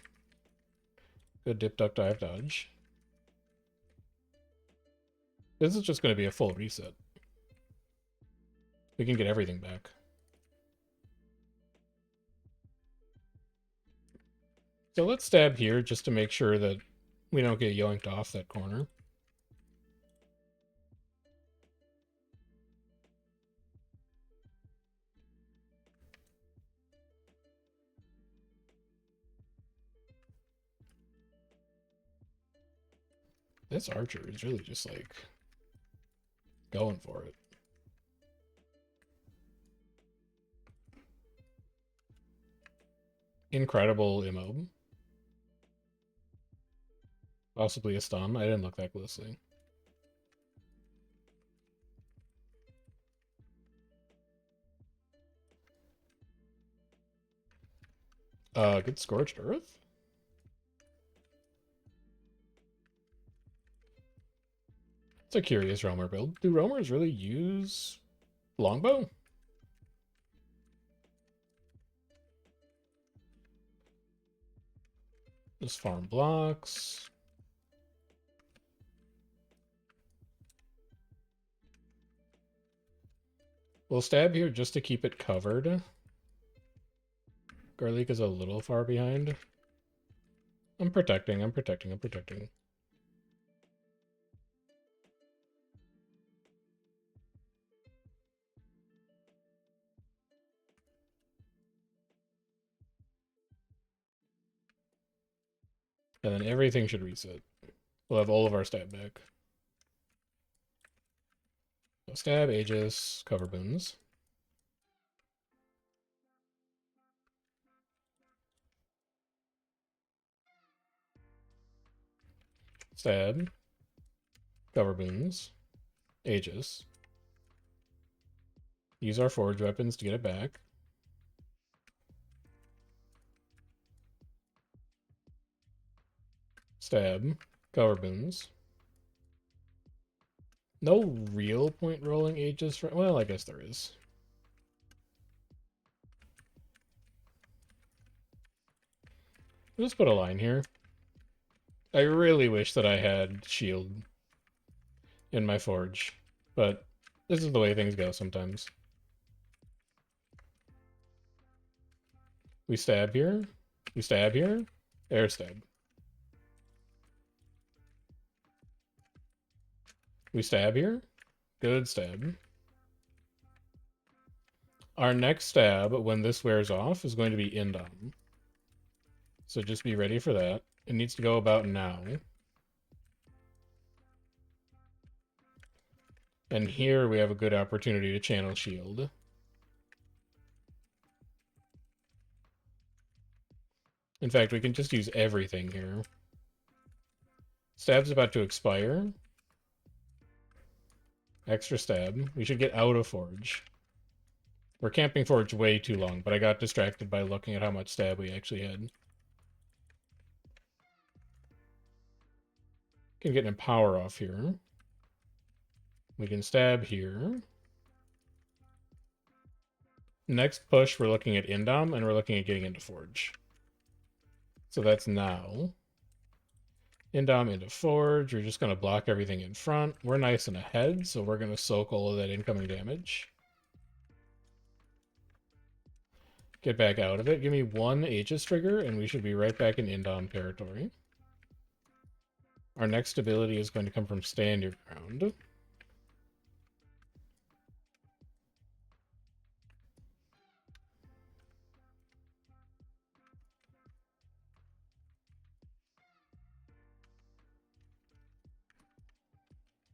Good dip, duck, dive, dodge. This is just going to be a full reset. We can get everything back. So let's stab here just to make sure that we don't get yoinked off that corner. This archer is really just like going for it. Incredible immob. Possibly a stun. I didn't look that closely. Good Scorched Earth? It's a curious roamer build. Do roamers really use longbow? Just farm blocks. We'll stab here just to keep it covered. Garlic is a little far behind. I'm protecting, I'm protecting, I'm protecting. And then everything should reset. We'll have all of our stab back. So stab, Aegis, cover boons. Stab, cover boons, Aegis. Use our forge weapons to get it back. Stab, cover boons. No real point rolling Aegis for, well, I guess there is. Let's put a line here. I really wish that I had shield in my forge, but this is the way things go sometimes. We stab here. We stab here. Air stab. We stab here. Good stab. Our next stab, when this wears off, is going to be Indom. So just be ready for that. It needs to go about now. And here we have a good opportunity to channel shield. In fact, we can just use everything here. Stab's about to expire. Extra stab. We should get out of Forge. We're camping Forge way too long, but I got distracted by looking at how much stab we actually had. Can get an Empower off here. We can stab here. Next push, we're looking at Indom, and we're looking at getting into Forge. So that's now. Indom into Forge. We're just going to block everything in front. We're nice and ahead, so we're going to soak all of that incoming damage. Get back out of it. Give me one Aegis trigger, and we should be right back in Indom territory. Our next ability is going to come from Stand Your Ground.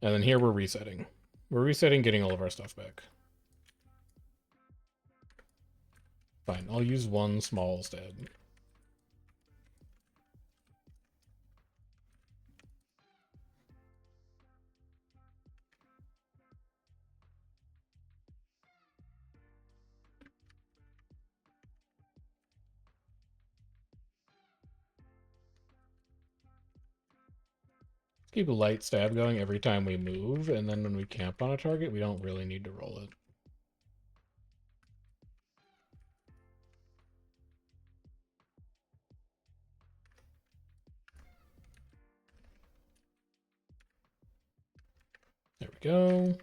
And then here we're resetting. We're resetting, getting all of our stuff back. Fine, I'll use one small stab. Keep a light stab going every time we move, and then when we camp on a target, we don't really need to roll it. There we go.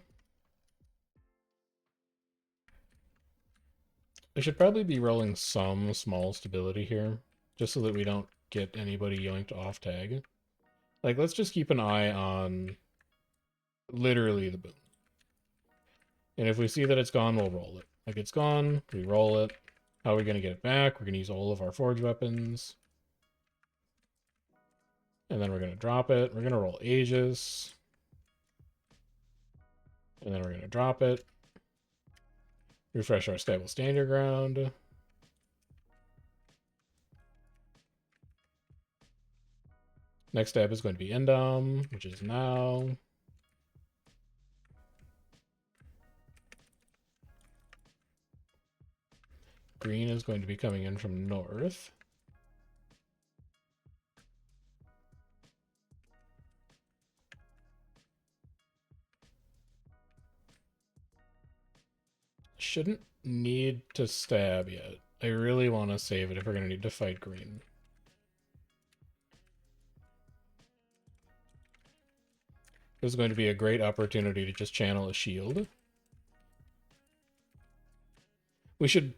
I should probably be rolling some small stability here, just so that we don't get anybody yoinked off tag. Like, let's just keep an eye on literally the boom. And if we see that it's gone, we'll roll it. Like, it's gone, we roll it. How are we going to get it back? We're going to use all of our forge weapons. And then we're going to drop it. We're going to roll Aegis. And then we're going to drop it. Refresh our stable stand your ground. Next step is going to be Endom, which is now. Green is going to be coming in from north. Shouldn't need to stab yet. I really want to save it if we're going to need to fight green. This is going to be a great opportunity to just channel a shield. We should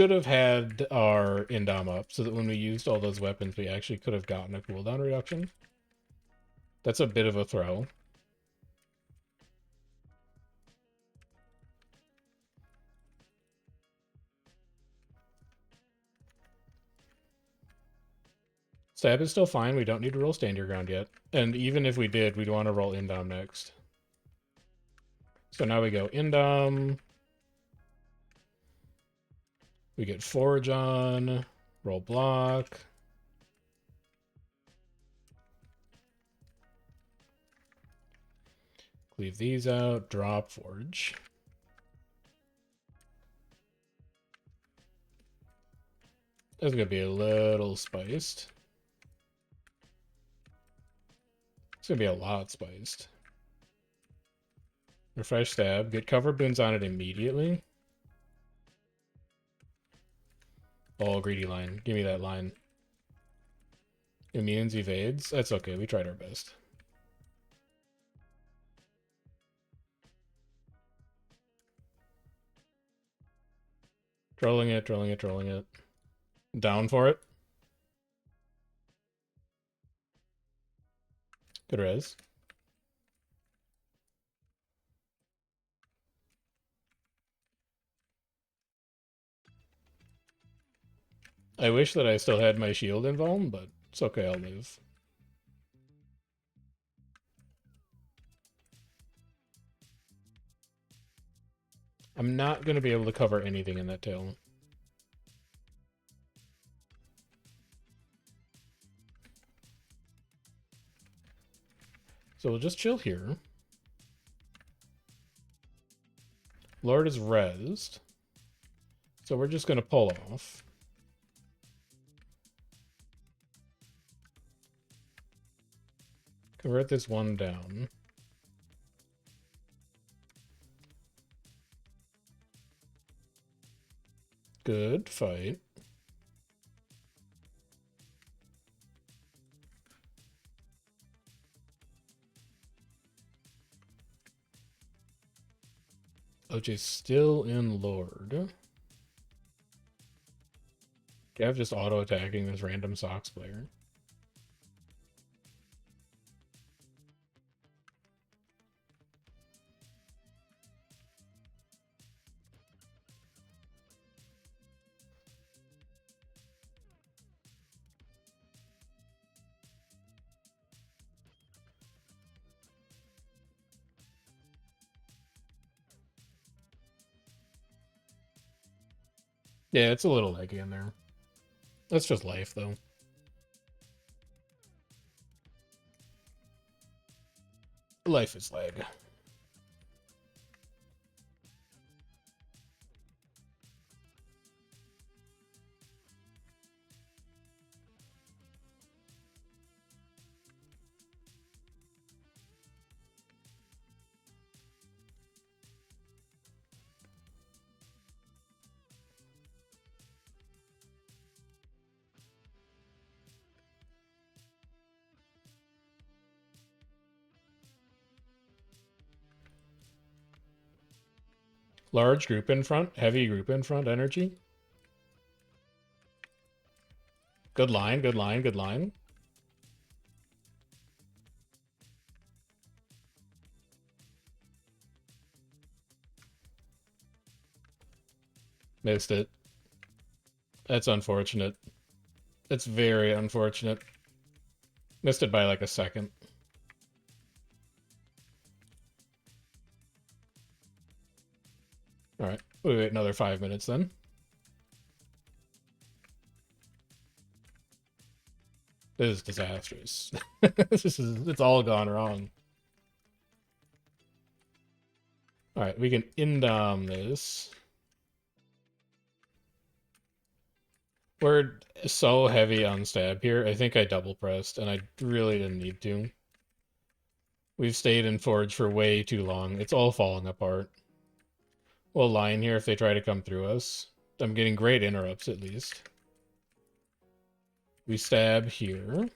have had our Indom up so that when we used all those weapons, we actually could have gotten a cooldown reduction. That's a bit of a throw. Stab is still fine. We don't need to roll stand your ground yet. And even if we did, we'd want to roll Indom next. So now we go Indom. We get Forge on. Roll block. Leave these out. Drop Forge. This is going to be a little spiced. It's going to be a lot spiced. Refresh stab. Get cover boons on it immediately. Oh, greedy line. Give me that line. Immunes evades. That's okay. We tried our best. Trolling it, trolling it, trolling it. Down for it. Good res. I wish that I still had my shield in Vuln, but it's okay, I'll live. I'm not going to be able to cover anything in that tail. So we'll just chill here. Lord is rezzed. So we're just going to pull off. Convert this one down. Good fight. OJ's still in Lord. Gav just auto-attacking this random Sox player. Yeah, it's a little laggy in there. That's just life, though. Life is lag. Large group in front, heavy group in front energy. Good line, good line, good line. Missed it. That's unfortunate. It's very unfortunate. Missed it by like a second. Alright, we wait another 5 minutes then. This is disastrous. It's all gone wrong. Alright, we can indom this. We're so heavy on stab here. I think I double pressed, and I really didn't need to. We've stayed in Forge for way too long. It's all falling apart. We'll line here if they try to come through us. I'm getting great interrupts, at least. We stab here.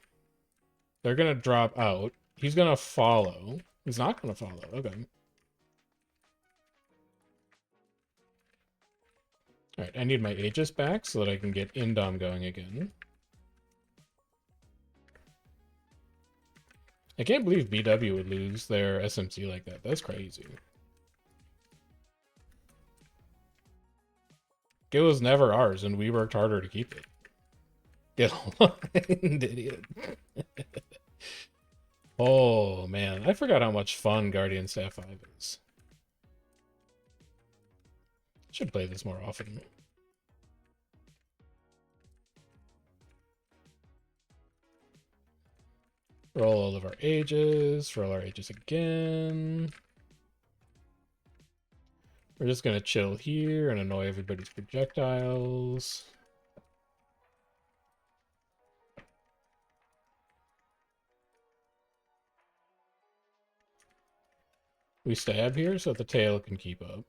They're gonna drop out. He's gonna follow. He's not gonna follow. Okay. Alright, I need my Aegis back so that I can get Indom going again. I can't believe BW would lose their SMC like that. That's crazy. It was never ours, and we worked harder to keep it. Get aligned, idiot. Oh, man. I forgot how much fun Guardian Staff 5 is. Should play this more often. Roll all of our Aegis. Roll our Aegis again. We're just going to chill here and annoy everybody's projectiles. We stab here so that the tail can keep up.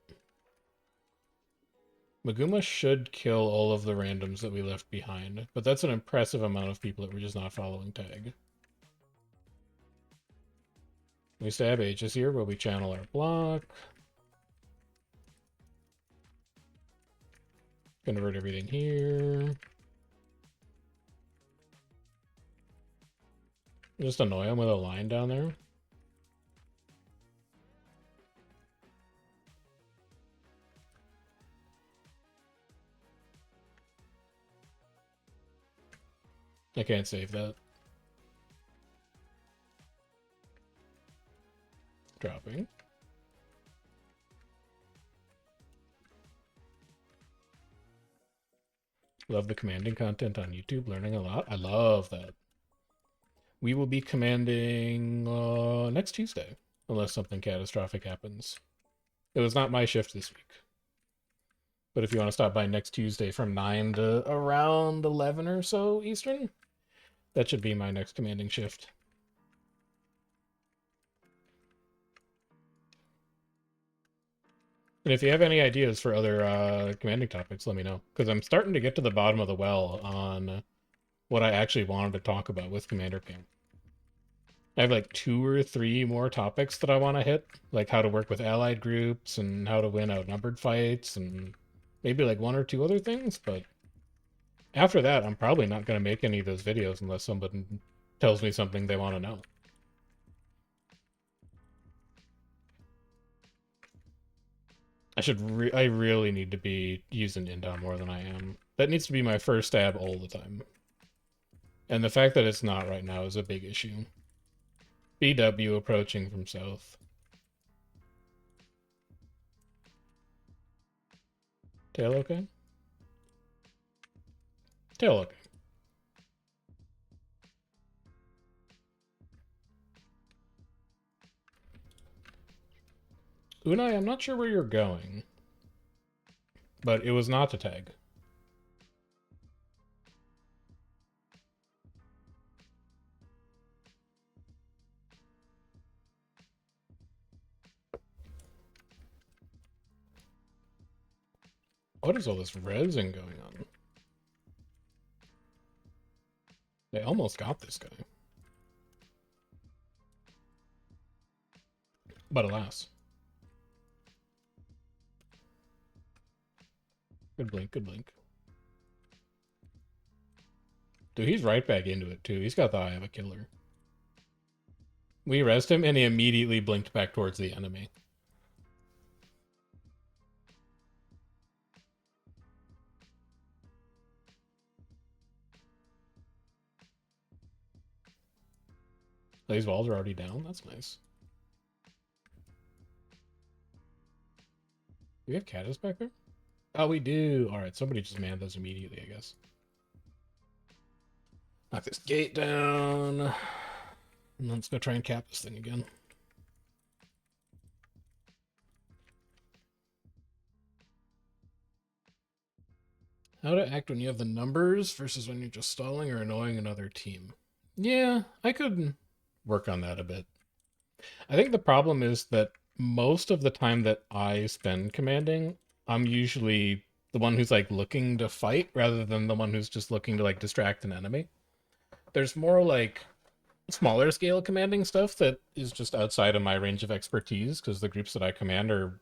Maguma should kill all of the randoms that we left behind, but that's an impressive amount of people that were just not following tag. We stab Aegis here where we channel our block. Convert everything here. Just annoy him with a line down there. I can't save that. Dropping. Love the commanding content on YouTube. Learning a lot. I love that. We will be commanding next Tuesday, unless something catastrophic happens. It was not my shift this week. But if you want to stop by next Tuesday from 9 to around 11 or so Eastern, that should be my next commanding shift. And if you have any ideas for other commanding topics, let me know. Because I'm starting to get to the bottom of the well on what I actually wanted to talk about with Commander Camp. I have like 2 or 3 more topics that I want to hit, like how to work with allied groups and how to win outnumbered fights and maybe like 1 or 2 other things, but after that, I'm probably not going to make any of those videos unless somebody tells me something they want to know. I really need to be using Indom more than I am. That needs to be my first stab all the time. And the fact that it's not right now is a big issue. BW approaching from south. Tail okay? Tail looking. Unai, I'm not sure where you're going, but it was not to tag. What is all this resin going on? They almost got this guy. But alas. Good blink, good blink. Dude, he's right back into it, too. He's got the eye of a killer. We rezzed him, and he immediately blinked back towards the enemy. These walls are already down? That's nice. Do we have Caddis back there? Oh, we do. Alright, somebody just manned those immediately, I guess. Knock this gate down. And let's go try and cap this thing again. How to act when you have the numbers versus when you're just stalling or annoying another team. Yeah, I could work on that a bit. I think the problem is that most of the time that I spend commanding, I'm usually the one who's like looking to fight rather than the one who's just looking to like distract an enemy. There's more like smaller scale commanding stuff that is just outside of my range of expertise because the groups that I command are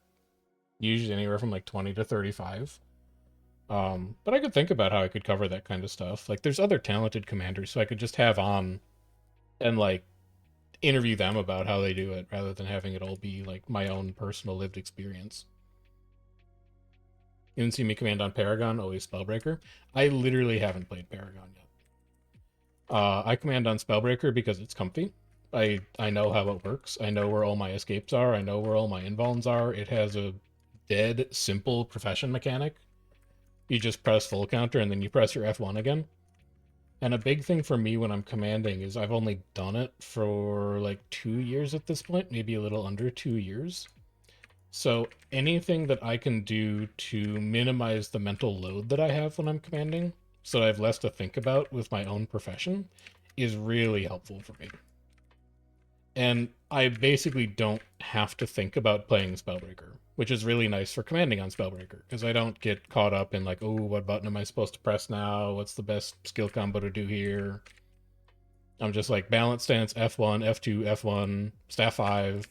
usually anywhere from like 20 to 35. But I could think about how I could cover that kind of stuff. Like there's other talented commanders, so I could just have on and like interview them about how they do it rather than having it all be like my own personal lived experience. You didn't see me command on Paragon, always Spellbreaker. I literally haven't played Paragon yet. I command on Spellbreaker because it's comfy. I know how it works. I know where all my escapes are. I know where all my invulns are. It has a dead simple profession mechanic. You just press full counter and then you press your F1 again. And a big thing for me when I'm commanding is I've only done it for like 2 years at this point, maybe a little under 2 years. So anything that I can do to minimize the mental load that I have when I'm commanding, so I have less to think about with my own profession, is really helpful for me. And I basically don't have to think about playing Spellbreaker, which is really nice for commanding on Spellbreaker, because I don't get caught up in like, oh, what button am I supposed to press now? What's the best skill combo to do here? I'm just like balance stance, F1, F2, F1, staff 5,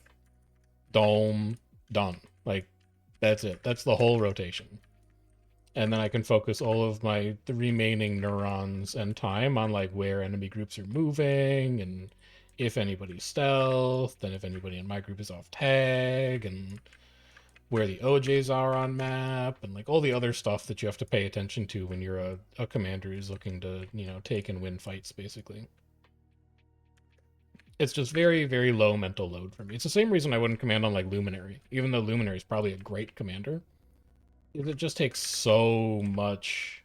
dome, done. Like, that's it. That's the whole rotation. And then I can focus all of the remaining neurons and time on like where enemy groups are moving and if anybody's stealth, and if anybody in my group is off tag, and where the OJs are on map, and like all the other stuff that you have to pay attention to when you're a commander who's looking to, you know, take and win fights, basically. It's just very, very low mental load for me. It's the same reason I wouldn't command on like Luminary, even though Luminary is probably a great commander. It just takes so much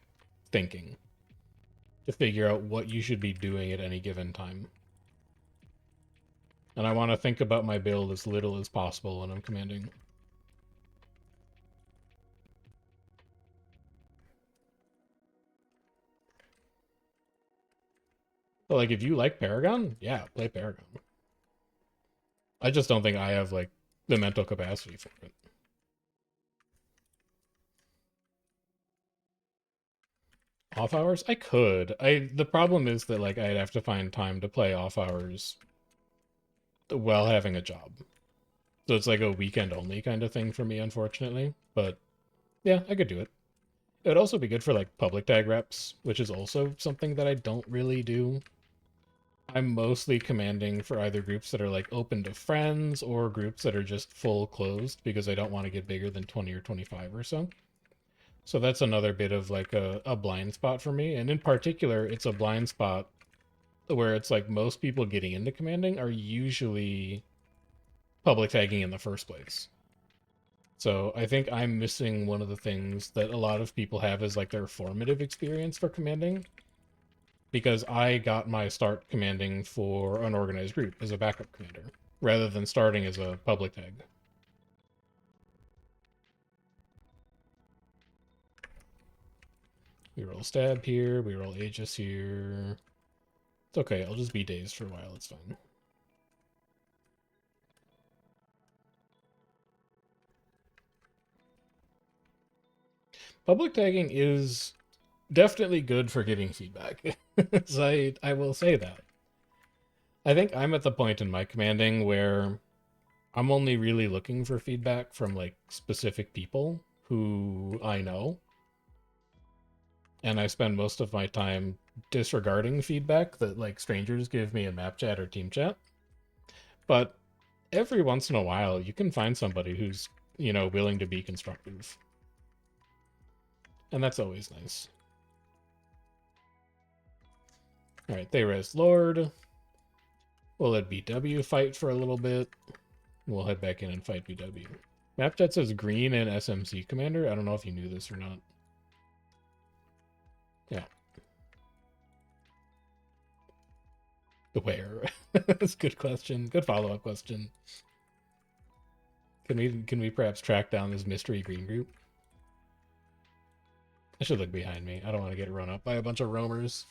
thinking to figure out what you should be doing at any given time. And I want to think about my build as little as possible when I'm commanding. But like, if you like Paragon, yeah, play Paragon. I just don't think I have like the mental capacity for it. Off hours? I could. The problem is that like I'd have to find time to play off hours while having a job. So it's like a weekend only kind of thing for me, unfortunately. But yeah, I could do it. It would also be good for like public tag reps, which is also something that I don't really do. I'm mostly commanding for either groups that are like open to friends or groups that are just full closed because I don't want to get bigger than 20 or 25 or so. So that's another bit of like a blind spot for me. And in particular, it's a blind spot where it's like most people getting into commanding are usually public tagging in the first place. So I think I'm missing one of the things that a lot of people have as like their formative experience for commanding, because I got my start commanding for an organized group as a backup commander, rather than starting as a public tag. We roll stab here, we roll Aegis here. It's okay, I'll just be dazed for a while, it's fine. Public tagging is definitely good for getting feedback. So I will say that. I think I'm at the point in my commanding where I'm only really looking for feedback from like specific people who I know. And I spend most of my time disregarding feedback that like strangers give me in map chat or team chat. But every once in a while you can find somebody who's, willing to be constructive. And that's always nice. Alright, they res Lord. We'll let BW fight for a little bit. We'll head back in and fight BW. Mapchat says green and SMC commander. I don't know if you knew this or not. Yeah. Where? That's a good question. Good follow-up question. Can we perhaps track down this mystery green group? I should look behind me. I don't want to get run up by a bunch of roamers.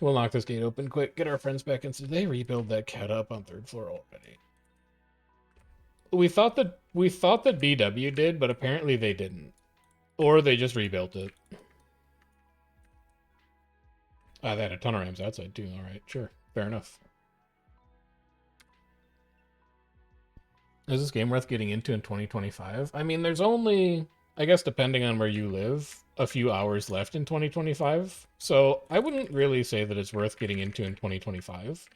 We'll knock this gate open quick, get our friends back in. So they rebuild that cat up on 3rd floor already. We thought that BW did, but apparently they didn't. Or they just rebuilt it. Ah, they had a ton of rams outside too. Alright, sure. Fair enough. Is this game worth getting into in 2025? I mean, there's only, I guess depending on where you live, a few hours left in 2025. So I wouldn't really say that it's worth getting into in 2025.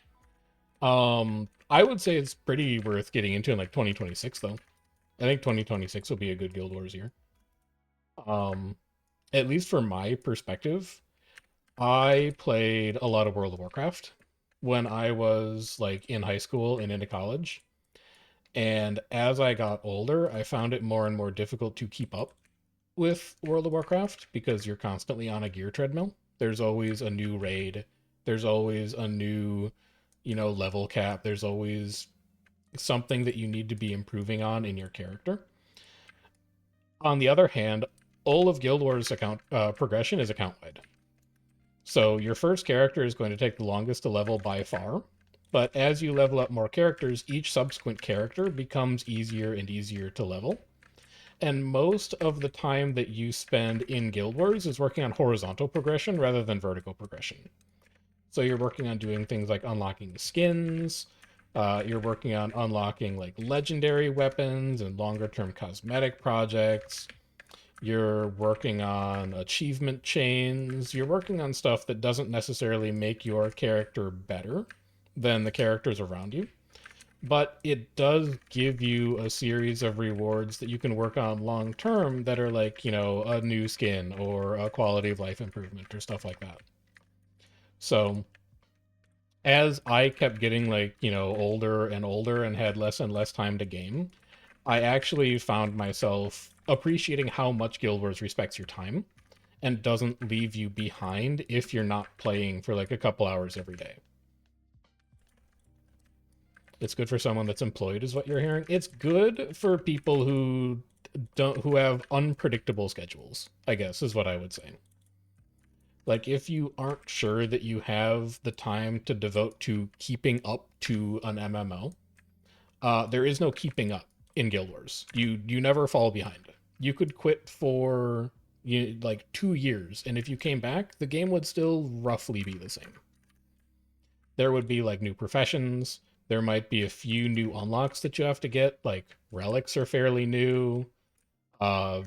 I would say it's pretty worth getting into in like 2026 though. I think 2026 will be a good Guild Wars year. At least from my perspective, I played a lot of World of Warcraft when I was like in high school and into college. And as I got older, I found it more and more difficult to keep up with World of Warcraft because you're constantly on a gear treadmill. There's always a new raid. There's always a new, level cap. There's always something that you need to be improving on in your character. On the other hand, all of Guild Wars account progression is account wide. So your first character is going to take the longest to level by far. But as you level up more characters, each subsequent character becomes easier and easier to level. And most of the time that you spend in Guild Wars is working on horizontal progression rather than vertical progression. So you're working on doing things like unlocking skins, you're working on unlocking like legendary weapons and longer term cosmetic projects. You're working on achievement chains. You're working on stuff that doesn't necessarily make your character better than the characters around you, but it does give you a series of rewards that you can work on long term that are like, a new skin or a quality of life improvement or stuff like that. So as I kept getting like, older and older and had less and less time to game, I actually found myself appreciating how much Guild Wars respects your time and doesn't leave you behind if you're not playing for like a couple hours every day. It's good for someone that's employed, is what you're hearing. It's good for people who have unpredictable schedules, I guess, is what I would say. Like if you aren't sure that you have the time to devote to keeping up to an MMO, there is no keeping up in Guild Wars. You never fall behind. You could quit for like 2 years, and if you came back, the game would still roughly be the same. There would be like new professions. There might be a few new unlocks that you have to get, like relics are fairly new. Uh,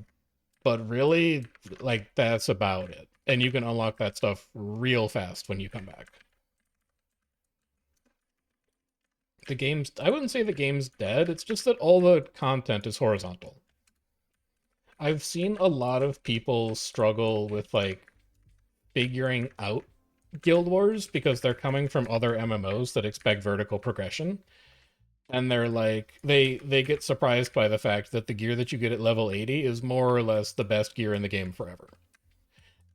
but really, like that's about it. And you can unlock that stuff real fast when you come back. I wouldn't say the game's dead, it's just that all the content is horizontal. I've seen a lot of people struggle with like figuring out Guild Wars because they're coming from other MMOs that expect vertical progression. And they're like they get surprised by the fact that the gear that you get at level 80 is more or less the best gear in the game forever.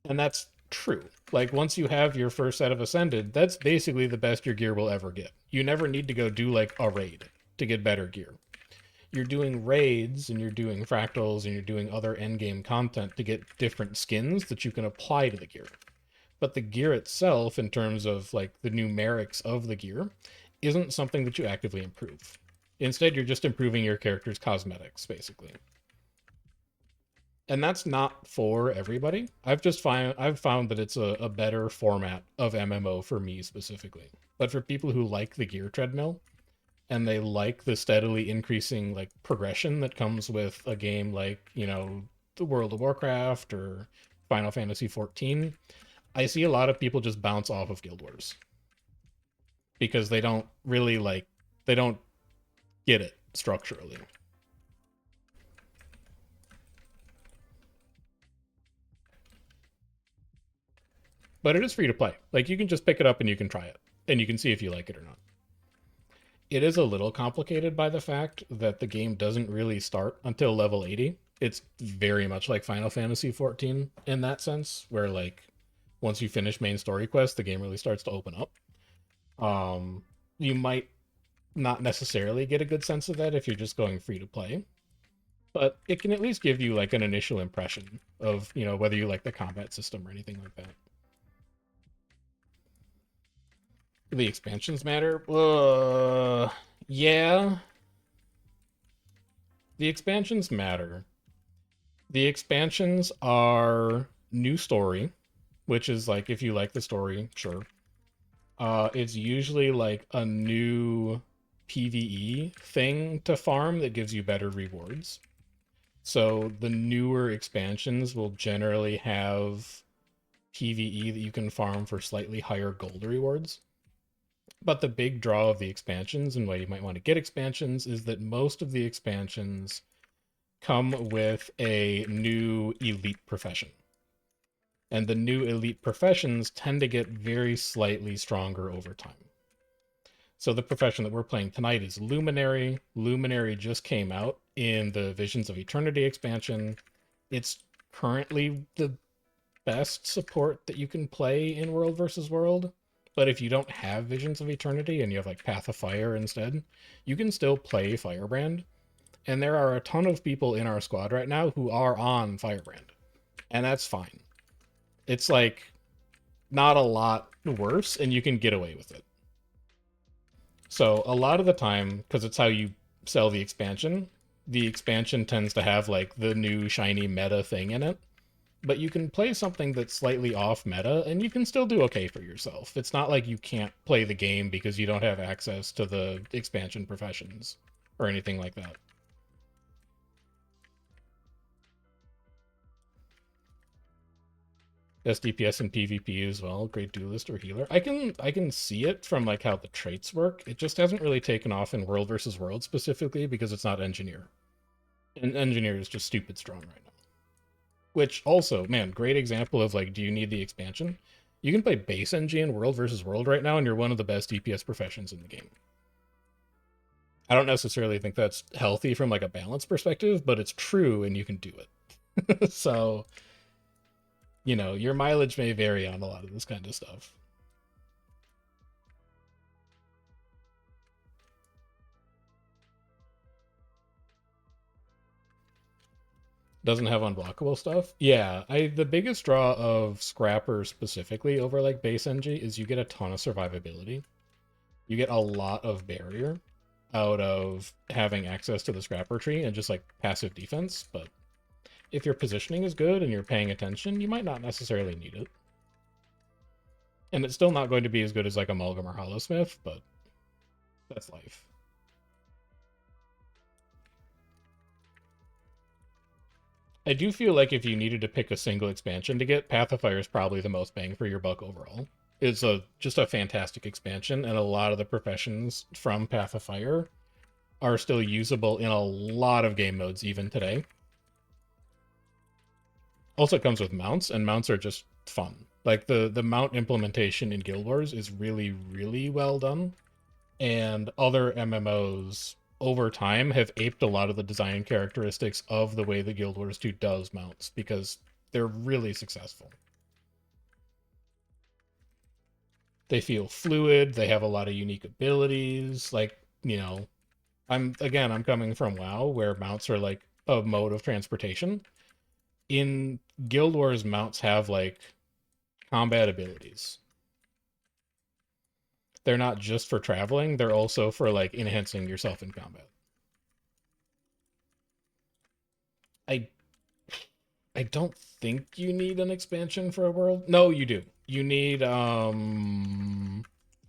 And that's true. Like once you have your first set of Ascended, that's basically the best your gear will ever get. You never need to go do like a raid to get better gear. You're doing raids and you're doing fractals and you're doing other endgame content to get different skins that you can apply to the gear. But the gear itself, in terms of like the numerics of the gear, isn't something that you actively improve. Instead, you're just improving your character's cosmetics, basically. And that's not for everybody. I've found that it's a better format of MMO for me specifically. But for people who like the gear treadmill and they like the steadily increasing like progression that comes with a game like, you know, the World of Warcraft or Final Fantasy 14, I see a lot of people just bounce off of Guild Wars because they don't really like they don't get it structurally. But it is free to play. Like you can just pick it up and you can try it and you can see if you like it or not. It is a little complicated by the fact that the game doesn't really start until level 80. It's very much like Final Fantasy 14 in that sense, where like once you finish main story quest, the game really starts to open up. You might not necessarily get a good sense of that if you're just going free to play, but it can at least give you like an initial impression of, you know, whether you like the combat system or anything like that. The expansions matter? Yeah, the expansions matter. The expansions are new story, which is like if you like the story, sure. It's usually like a new PvE thing to farm that gives you better rewards. So the newer expansions will generally have PvE that you can farm for slightly higher gold rewards. But the big draw of the expansions and why you might want to get expansions is that most of the expansions come with a new elite profession. And the new elite professions tend to get very slightly stronger over time. So the profession that we're playing tonight is Luminary. Luminary just came out in the Visions of Eternity expansion. It's currently the best support that you can play in World versus World. But if you don't have Visions of Eternity and you have like Path of Fire instead, you can still play Firebrand. And there are a ton of people in our squad right now who are on Firebrand. And that's fine. It's like not a lot worse, and you can get away with it. So a lot of the time, because it's how you sell the expansion tends to have like the new shiny meta thing in it. But you can play something that's slightly off meta, and you can still do okay for yourself. It's not like you can't play the game because you don't have access to the expansion professions or anything like that. Best DPS in PvP as well, great duelist or healer. I can see it from like how the traits work. It just hasn't really taken off in World versus World specifically because it's not engineer. And engineer is just stupid strong right now. Which also, man, great example of like, do you need the expansion? You can play base NG in World versus World right now, and you're one of the best DPS professions in the game. I don't necessarily think that's healthy from like a balance perspective, but it's true, and you can do it. So, you know, your mileage may vary on a lot of this kind of stuff. Doesn't have unblockable stuff. Yeah, I the biggest draw of Scrapper specifically over like base NG is you get a ton of survivability. You get a lot of barrier out of having access to the Scrapper tree and just like passive defense, but if your positioning is good and you're paying attention, you might not necessarily need it. And it's still not going to be as good as like Amalgam or Hollowsmith, but that's life. I do feel like if you needed to pick a single expansion to get, Path of Fire is probably the most bang for your buck overall. It's just a fantastic expansion, and a lot of the professions from Path of Fire are still usable in a lot of game modes even today. Also, it comes with mounts, and mounts are just fun. Like the mount implementation in Guild Wars is really, really well done. and other MMOs over time have aped a lot of the design characteristics of the way the Guild Wars 2 does mounts because they're really successful. They feel fluid, they have a lot of unique abilities, like, I'm coming from WoW where mounts are like a mode of transportation. In Guild Wars, mounts have like combat abilities. They're not just for traveling, they're also for like enhancing yourself in combat. I I don't think you need an expansion for a world. No, you do. You need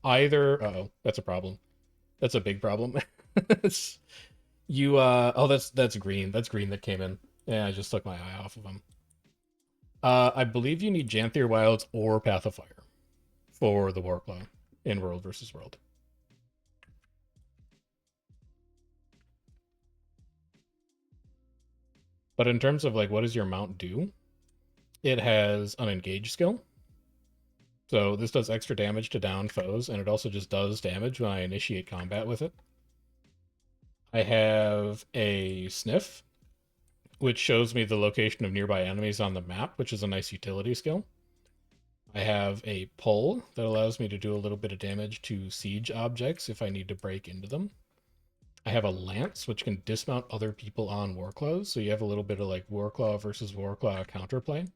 either oh, that's a problem. That's a big problem. You oh, that's green. That's green that came in. Yeah, I just took my eye off of him. I believe you need Janthier Wilds or Path of Fire for the Warclaw in World versus World. But in terms of like what does your mount do? It has an engage skill. So this does extra damage to down foes, and it also just does damage when I initiate combat with it. I have a sniff, which shows me the location of nearby enemies on the map, which is a nice utility skill. I have a pull that allows me to do a little bit of damage to siege objects if I need to break into them. I have a lance, which can dismount other people on Warclaws, so you have a little bit of like Warclaw versus Warclaw counterplay.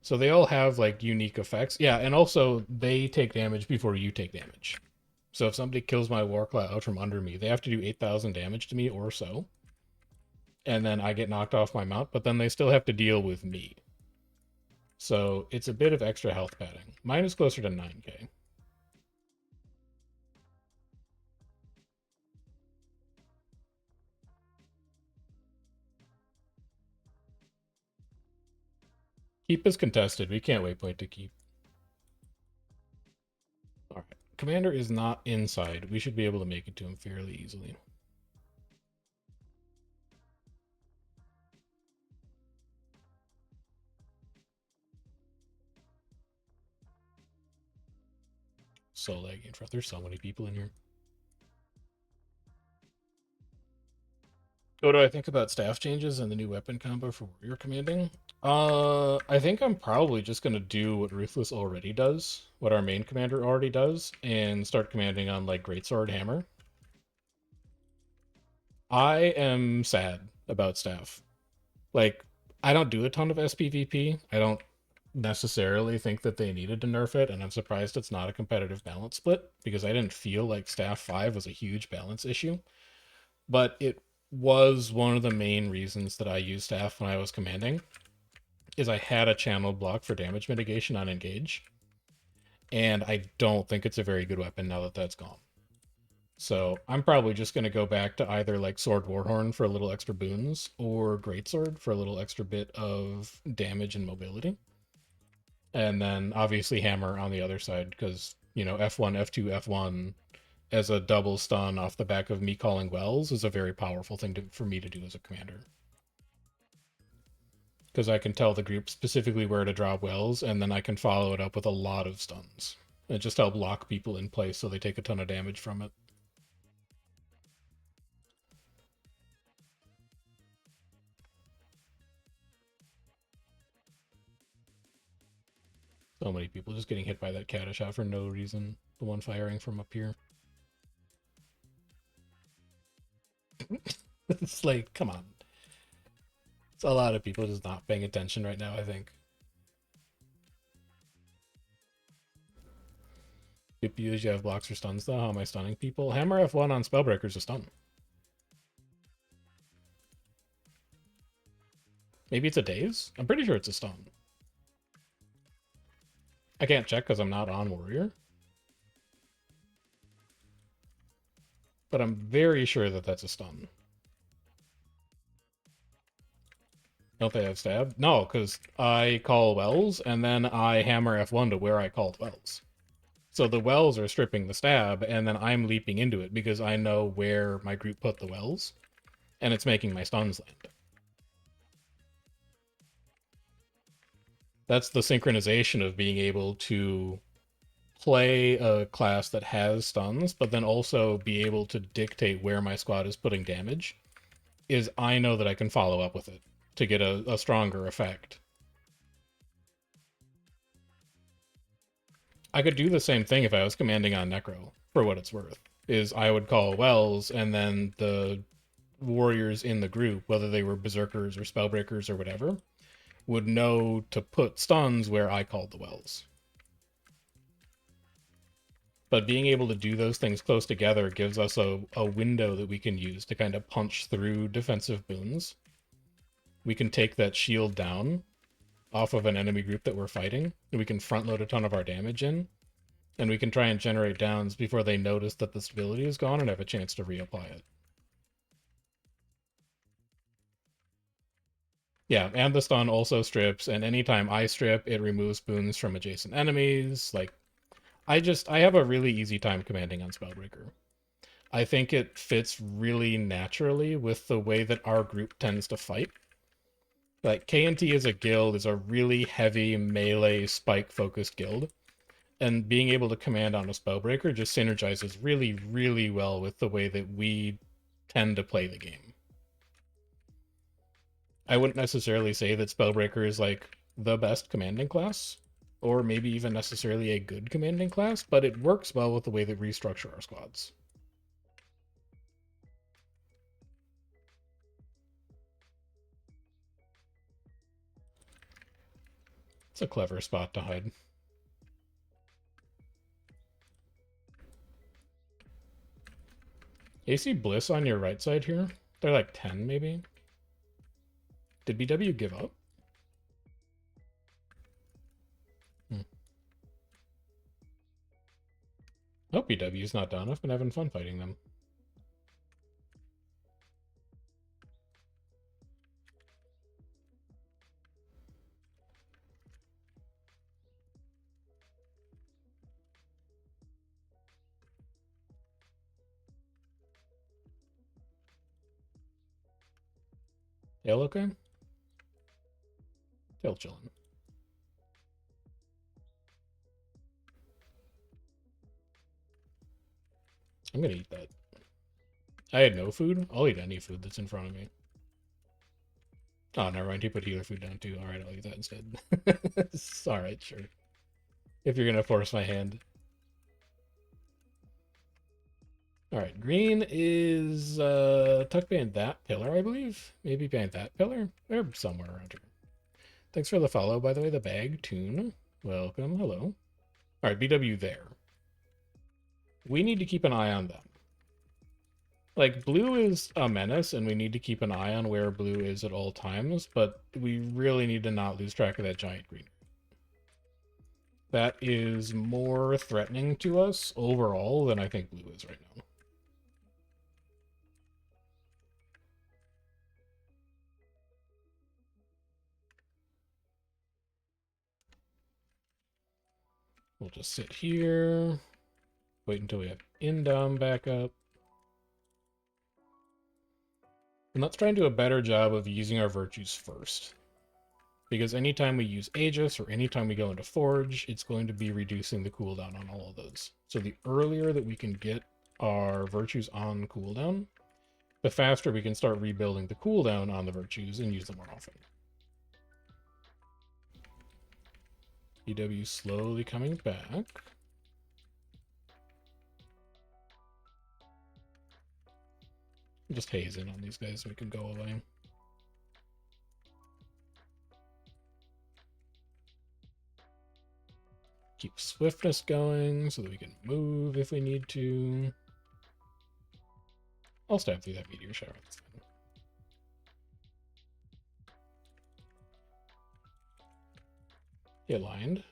So they all have like unique effects. Yeah, and also they take damage before you take damage. So if somebody kills my Warclaw out from under me, they have to do 8,000 damage to me or so. And then I get knocked off my mount, but then they still have to deal with me. So it's a bit of extra health padding. Mine is closer to 9k. Keep is contested. We can't waypoint to keep. Alright. Commander is not inside. We should be able to make it to him fairly easily. So lagging. There's so many people in here. What do I think about staff changes and the new weapon combo for warrior commanding? I think I'm probably just gonna do what Ruthless already does, what our main commander already does, and start commanding on like Greatsword Hammer. I am sad about staff. Like, I don't do a ton of SPVP. I don't necessarily think that they needed to nerf it, and I'm surprised it's not a competitive balance split because I didn't feel like staff 5 was a huge balance issue. But it was one of the main reasons that I used staff when I was commanding, is I had a channel block for damage mitigation on engage, and I don't think it's a very good weapon now that that's gone. So I'm probably just going to go back to either like Sword Warhorn for a little extra boons or Greatsword for a little extra bit of damage and mobility. And then obviously Hammer on the other side because, F1, F2, F1 as a double stun off the back of me calling Wells is a very powerful thing for me to do as a commander. Because I can tell the group specifically where to drop Wells, and then I can follow it up with a lot of stuns. And just help lock people in place so they take a ton of damage from it. So many people just getting hit by that Kata shot for no reason. The one firing from up here. It's like, come on. It's a lot of people just not paying attention right now, I think. If you usually have blocks or stuns though, how am I stunning people? Hammer F1 on Spellbreaker is a stun. Maybe it's a daze? I'm pretty sure it's a stun. I can't check because I'm not on Warrior. But I'm very sure that that's a stun. Don't they have stab? No, because I call Wells, and then I hammer F1 to where I called Wells. So the Wells are stripping the stab, and then I'm leaping into it because I know where my group put the Wells, and it's making my stuns land. That's the synchronization of being able to play a class that has stuns, but then also be able to dictate where my squad is putting damage, is I know that I can follow up with it to get a stronger effect. I could do the same thing if I was commanding on Necro, for what it's worth. Is I would call Wells, and then the warriors in the group, whether they were berserkers or spellbreakers or whatever, would know to put stuns where I called the Wells. But being able to do those things close together gives us a window that we can use to kind of punch through defensive boons. We can take that shield down off of an enemy group that we're fighting, and we can front load a ton of our damage in, and we can try and generate downs before they notice that the stability is gone and have a chance to reapply it. Yeah, and the stun also strips, and anytime I strip, it removes boons from adjacent enemies. Like, I have a really easy time commanding on Spellbreaker. I think it fits really naturally with the way that our group tends to fight. Like, K&T as a guild is a really heavy melee spike-focused guild, and being able to command on a Spellbreaker just synergizes really, really well with the way that we tend to play the game. I wouldn't necessarily say that Spellbreaker is like the best commanding class, or maybe even necessarily a good commanding class, but it works well with the way that we structure our squads. It's a clever spot to hide. AC Bliss on your right side here? They're like 10 maybe? Did BW give up? I hope BW's not done. I've been having fun fighting them. Tail okay? Tail chillin'. I'm gonna eat that. I had no food? I'll eat any food that's in front of me. Oh, never mind. He put healer food down too. Alright, I'll eat that instead. Alright, sure. If you're gonna force my hand. Alright, green is tucked behind that pillar, I believe. Maybe behind that pillar? Or somewhere around here. Thanks for the follow, by the way. The bag, Toon. Welcome. Hello. Alright, BW there. We need to keep an eye on them. Like, blue is a menace, and we need to keep an eye on where blue is at all times, but we really need to not lose track of that giant green. That is more threatening to us overall than I think blue is right now. We'll just sit here, wait until we have Indom back up. And let's try and do a better job of using our virtues first. Because anytime we use Aegis or anytime we go into Forge, it's going to be reducing the cooldown on all of those. So the earlier that we can get our virtues on cooldown, the faster we can start rebuilding the cooldown on the virtues and use them more often. BW slowly coming back. Just haze in on these guys so we can go away. Keep swiftness going so that we can move if we need to. I'll stab through that meteor shower. That's fine. Get lined.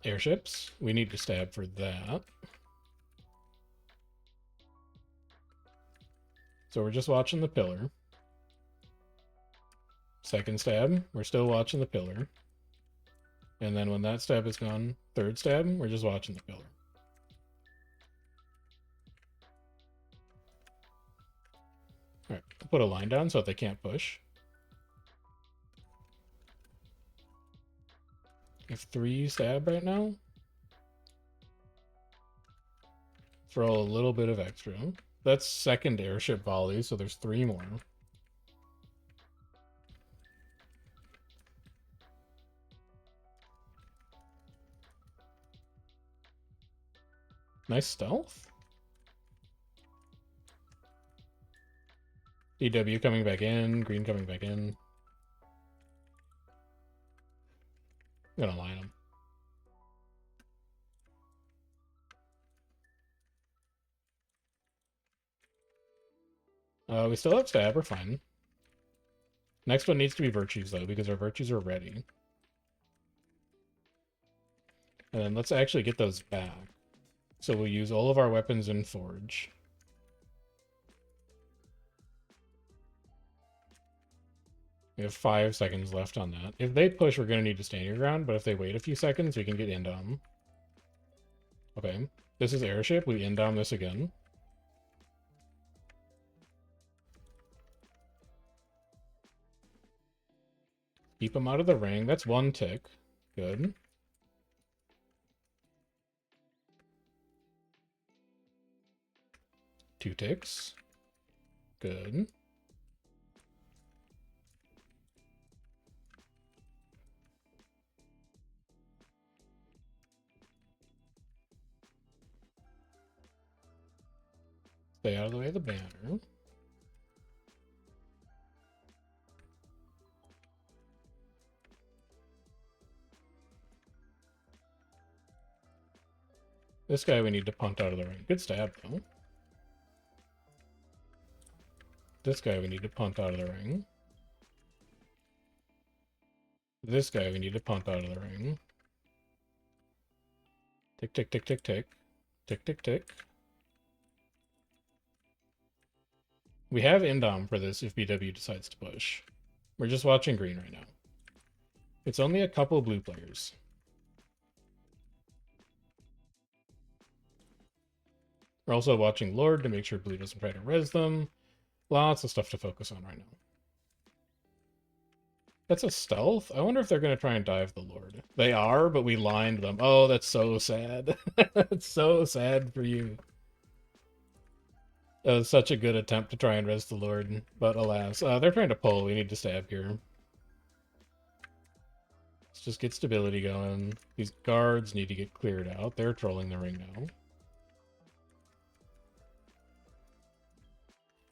Airships. We need to stab for that. So we're just watching the pillar. Second stab, we're still watching the pillar. And then when that stab is gone, third stab, we're just watching the pillar. Alright, put a line down so that they can't push. We have 3 stab right now. Throw a little bit of extra. That's second airship volley, so there's 3 more. Nice stealth. EW coming back in, green coming back in. I'm gonna line them. We still have stab, we're fine. Next one needs to be virtues, though, because our virtues are ready. And then let's actually get those back. So we'll use all of our weapons in Forge. We have 5 seconds left on that. If they push, we're going to need to stand your ground, but if they wait a few seconds, we can get indom. Okay, this is airship. We indom this again. Keep them out of the ring. That's 1 tick. Good. Two ticks. Good. Stay out of the way of the banner. This guy we need to punt out of the ring. Good stab, though. This guy we need to punt out of the ring. This guy we need to punt out of the ring. Tick, tick, tick, tick, tick. Tick, tick, tick. We have indom for this if BW decides to push. We're just watching green right now. It's only a couple blue players. We're also watching Lord to make sure blue doesn't try to res them. Lots of stuff to focus on right now. That's a stealth? I wonder if they're going to try and dive the Lord. They are, but we lined them. Oh, that's so sad. That's so sad for you. That was such a good attempt to try and res the Lord, but alas. They're trying to pull. We need to stab here. Let's just get stability going. These guards need to get cleared out. They're trolling the ring now.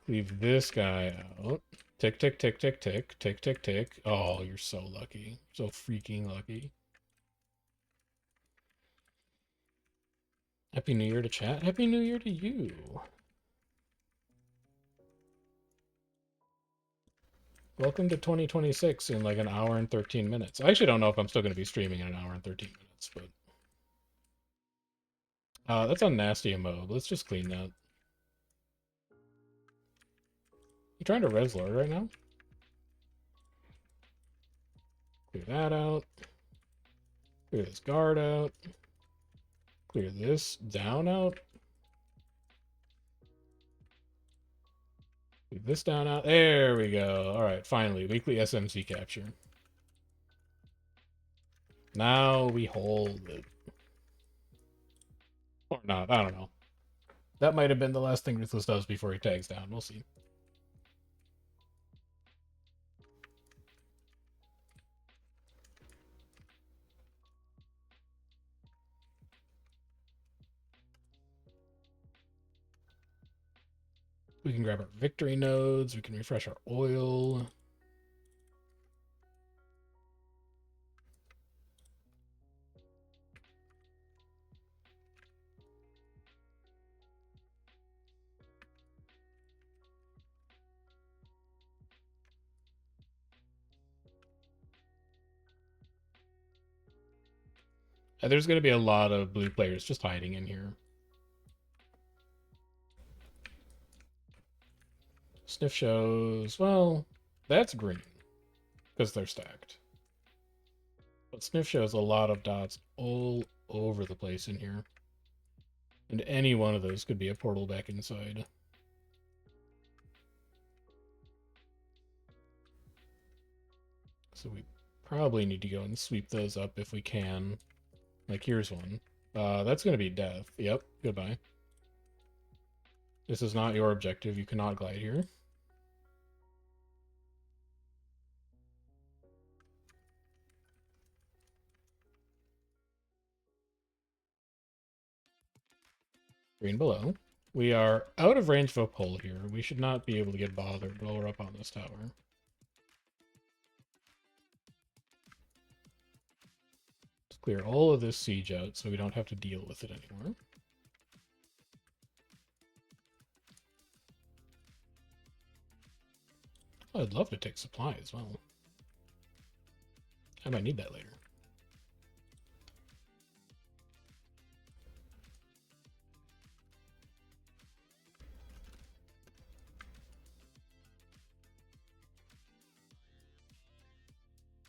Leave this guy out. Tick, tick, tick, tick, tick, tick, tick, tick. Oh, you're so lucky. So freaking lucky. Happy New Year to chat. Happy New Year to you. Welcome to 2026 in like an hour and 13 minutes. I actually don't know if I'm still going to be streaming in an hour and 13 minutes, but... that's on nasty mode. Let's just clean that. You trying to res Lord right now? Clear that out. Clear this guard out. Clear this down out. Leave this down out. There we go. All right, finally, weekly SMC capture. Now we hold it. Or not, I don't know. That might have been the last thing Ruthless does before he tags down. We'll see. We can grab our victory nodes. We can refresh our oil. There's going to be a lot of blue players just hiding in here. Sniff shows, well, that's green because they're stacked. But Sniff shows a lot of dots all over the place in here. And any one of those could be a portal back inside. So we probably need to go and sweep those up if we can. Like, here's one. That's going to be death. Yep, goodbye. This is not your objective. You cannot glide here. Green below. We are out of range of a pole here. We should not be able to get bothered while we're up on this tower. Let's clear all of this siege out so we don't have to deal with it anymore. Oh, I'd love to take supply as well. I might need that later.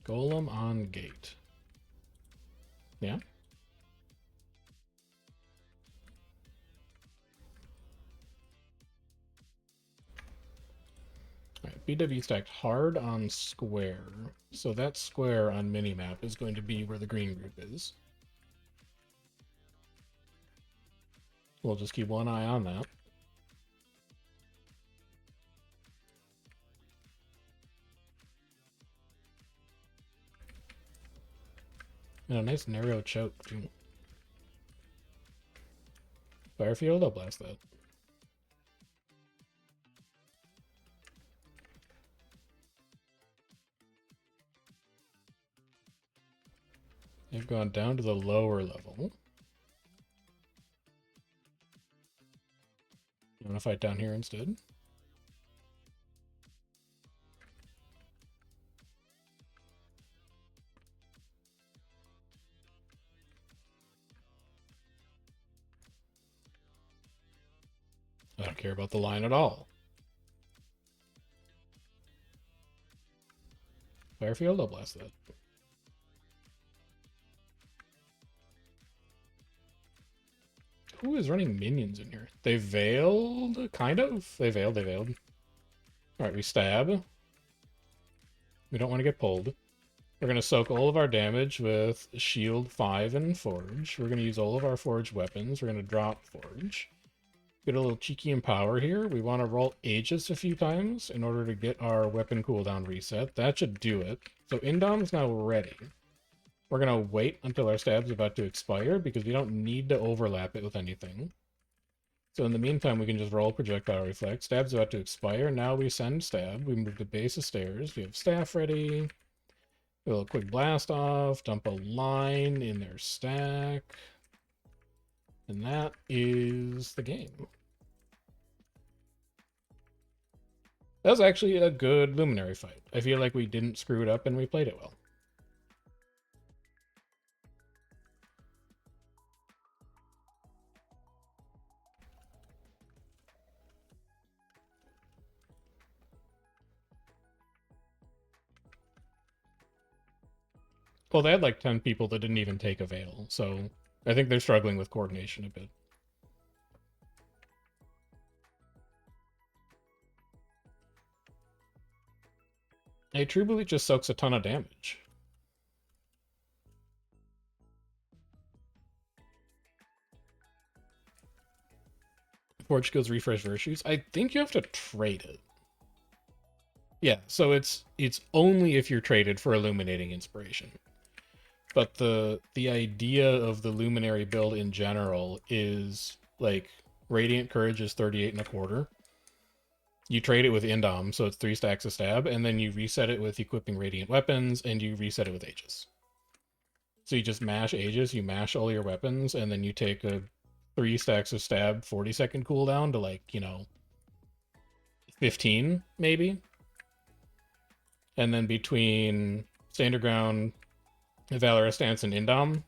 Golem on gate. Yeah? Alright, BW stacked hard on square. So that square on minimap is going to be where the green group is. We'll just keep one eye on that. And a nice narrow choke, too. Firefield, I'll blast that. They've gone down to the lower level. You want to fight down here instead? I don't care about the line at all. Firefield, I'll blast that. Who is running minions in here? They veiled? Kind of? They veiled, they veiled. Alright, we stab. We don't want to get pulled. We're going to soak all of our damage with Shield 5 and Forge. We're going to use all of our Forge weapons. We're going to drop Forge. Get a little cheeky empower here. We want to roll Aegis a few times in order to get our weapon cooldown reset. That should do it. So Indom's now ready. We're going to wait until our stab's about to expire because we don't need to overlap it with anything. So in the meantime, we can just roll projectile reflex. Stab's about to expire. Now we send stab. We move to base of stairs. We have staff ready. A little quick blast off. Dump a line in their stack. And that is the game. That was actually a good Luminary fight. I feel like we didn't screw it up and we played it well. Well, they had like 10 people that didn't even take a veil, so I think they're struggling with coordination a bit. A True Bleach just soaks a ton of damage. Forge skills refresh virtues. I think you have to trade it. Yeah, so it's only if you're traded for Illuminating Inspiration. But the idea of the Luminary build in general is like Radiant Courage is 38 and a quarter. You trade it with Indom, so it's 3 stacks of stab, and then you reset it with equipping Radiant weapons, and you reset it with Aegis. So you just mash Aegis, you mash all your weapons, and then you take a 3 stacks of stab, 40-second cooldown to like, 15 maybe. And then between Standard Ground, Valorous Stance, and Indom,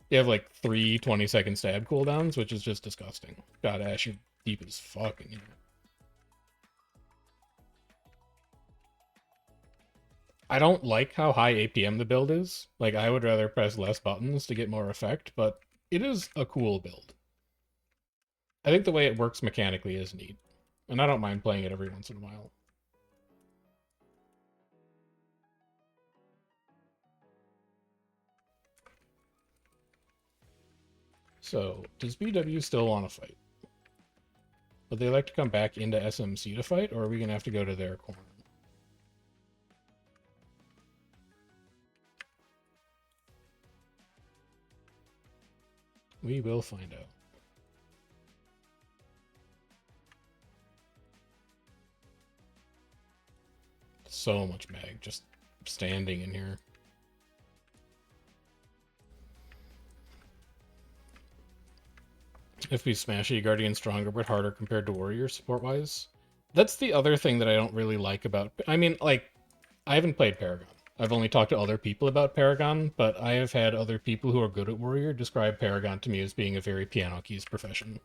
you have like 3 20-second stab cooldowns, which is just disgusting. God, Ash, you're deep as fuck in here. I don't like how high APM the build is. Like, I would rather press less buttons to get more effect, but it is a cool build. I think the way it works mechanically is neat, and I don't mind playing it every once in a while. So, does BW still want to fight? Would they like to come back into SMC to fight, or are we going to have to go to their corner? We will find out. So much mag just standing in here. If we smashy, Guardian stronger but harder compared to Warrior support-wise. That's the other thing that I don't really like about... I mean, like, I haven't played Paragon. I've only talked to other people about Paragon, but I have had other people who are good at Warrior describe Paragon to me as being a very piano keys profession.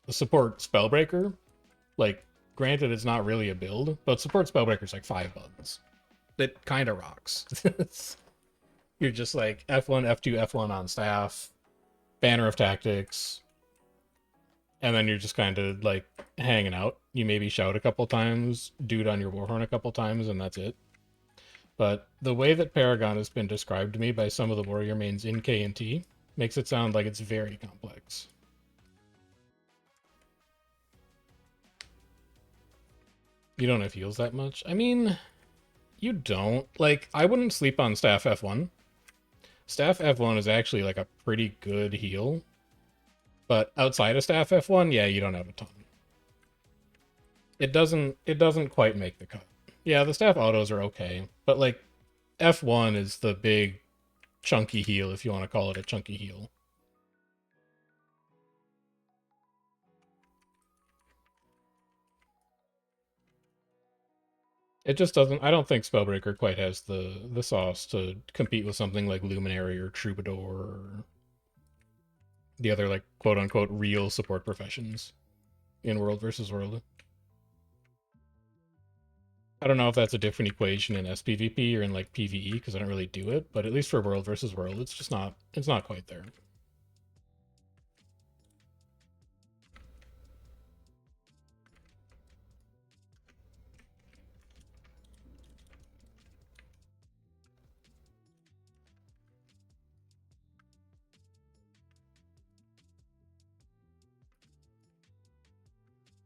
The support Spellbreaker, like, granted it's not really a build, but support Spellbreaker's like 5 buttons. It kind of rocks. You're just like F1, F2, F1 on staff, Banner of Tactics, and then you're just kind of like hanging out. You maybe shout a couple times, dude on your Warhorn a couple times, and that's it. But the way that Paragon has been described to me by some of the Warrior mains in K and T makes it sound like it's very complex. You don't have heals that much? I mean, you don't. Like, I wouldn't sleep on Staff F1. Staff F1 is actually like a pretty good heal. But outside of Staff F1, yeah, you don't have a ton. It doesn't quite make the cut. Yeah, the staff autos are okay, but like F1 is the big chunky heal, if you want to call it a chunky heal. It just doesn't... I don't think Spellbreaker quite has the sauce to compete with something like Luminary or Troubadour or the other, like, quote-unquote real support professions in World versus World. I don't know if that's a different equation in SPVP or in, like, PvE, because I don't really do it, but at least for World versus World, it's just not... it's not quite there.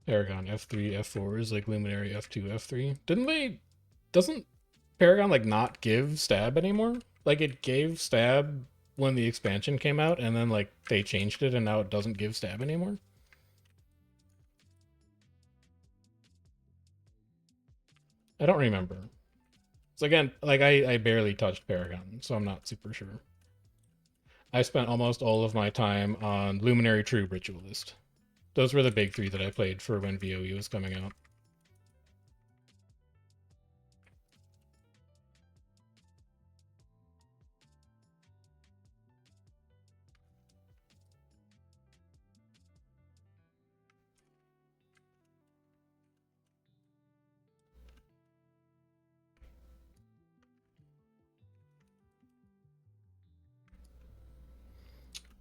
Paragon F3, F4 is like Luminary F2, F3. Didn't they... doesn't Paragon, like, not give stab anymore? Like, it gave stab when the expansion came out, and then, like, they changed it, and now it doesn't give stab anymore? I don't remember. So again, like, I barely touched Paragon, so I'm not super sure. I spent almost all of my time on Luminary True Ritualist. Those were the big three that I played for when WvW was coming out.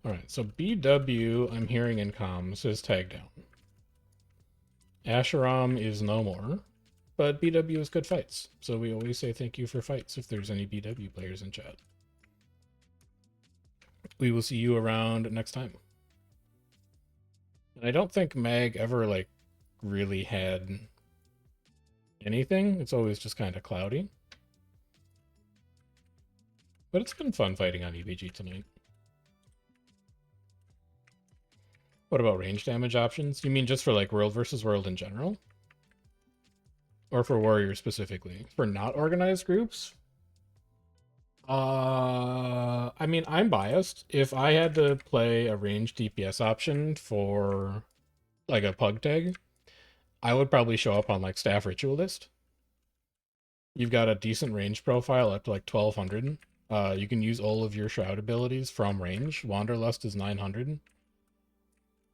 Alright, so BW, I'm hearing in comms, is tagged down. Asheram is no more, but BW is good fights, so we always say thank you for fights if there's any BW players in chat. We will see you around next time. And I don't think Mag ever, like, really had anything. It's always just kind of cloudy. But it's been fun fighting on EVG tonight. What about range damage options? You mean just for, like, World versus World in general? Or for Warrior specifically? For not organized groups? I mean, I'm biased. If I had to play a range DPS option for, like, a pug tag, I would probably show up on, like, Staff Ritualist. You've got a decent range profile up to, like, 1200. You can use all of your Shroud abilities from range. Wanderlust is 900.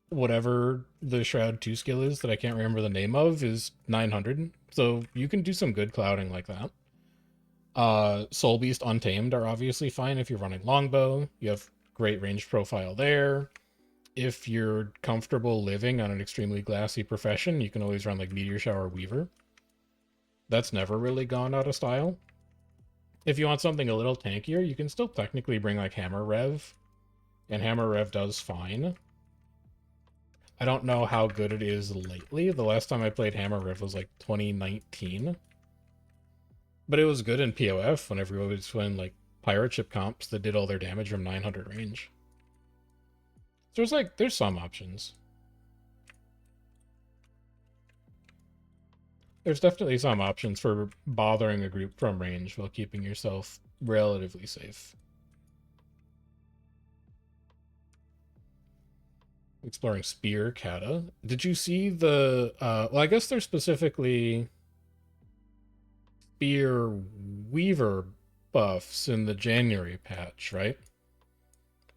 Whatever the Shroud 2 skill is that I can't remember the name of is 900. So you can do some good clouding like that. Soul Beast Untamed are obviously fine if you're running Longbow. You have great range profile there. If you're comfortable living on an extremely glassy profession, you can always run like Meteor Shower Weaver. That's never really gone out of style. If you want something a little tankier, you can still technically bring like Hammer Rev, and Hammer Rev does fine. I don't know how good it is lately. The last time I played Hammer Rev was like 2019. But it was good in POF when everyone was when like pirate ship comps that did all their damage from 900 range. So there's some options. There's definitely some options for bothering a group from range while keeping yourself relatively safe. Exploring Spear Kata. Did you see the well, I guess they're specifically Spear Weaver buffs in the January patch, right?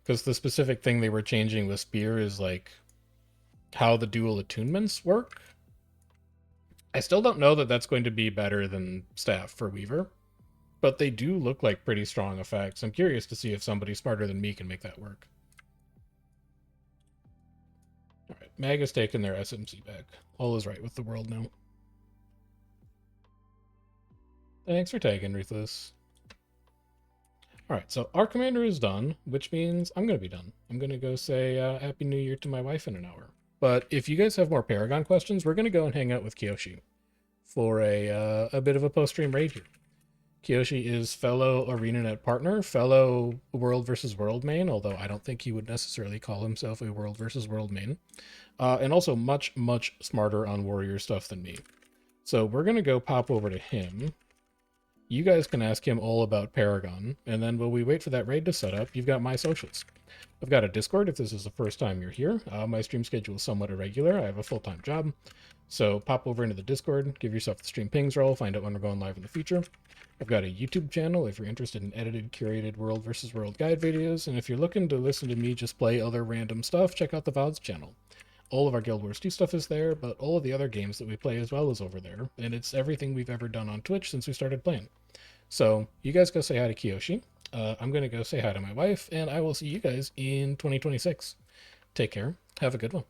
Because the specific thing they were changing with Spear is like how the dual attunements work. I still don't know that that's going to be better than Staff for Weaver, but they do look like pretty strong effects. I'm curious to see if somebody smarter than me can make that work. Alright, Mag has taken their SMC back. All is right with the world now. Thanks for tagging, Ruthless. Alright, so our commander is done, which means I'm going to be done. I'm going to go say Happy New Year to my wife in an hour. But if you guys have more Paragon questions, we're going to go and hang out with Kyoshi for a bit of a post-stream raid here. Kyoshi is fellow ArenaNet partner, fellow World versus World main, although I don't think he would necessarily call himself a World versus World main, and also much, much smarter on warrior stuff than me. So we're going to go pop over to him. You guys can ask him all about Paragon, and then while we wait for that raid to set up, you've got my socials. I've got a Discord if this is the first time you're here. My stream schedule is somewhat irregular. I have a full-time job. So pop over into the Discord, give yourself the stream pings roll, find out when we're going live in the future. I've got a YouTube channel if you're interested in edited, curated World versus World guide videos, and if you're looking to listen to me just play other random stuff, check out the VODs channel. All of our Guild Wars 2 stuff is there, but all of the other games that we play as well is over there, and it's everything we've ever done on Twitch since we started playing. So you guys go say hi to Kyoshi. I'm going to go say hi to my wife, and I will see you guys in 2026. Take care. Have a good one.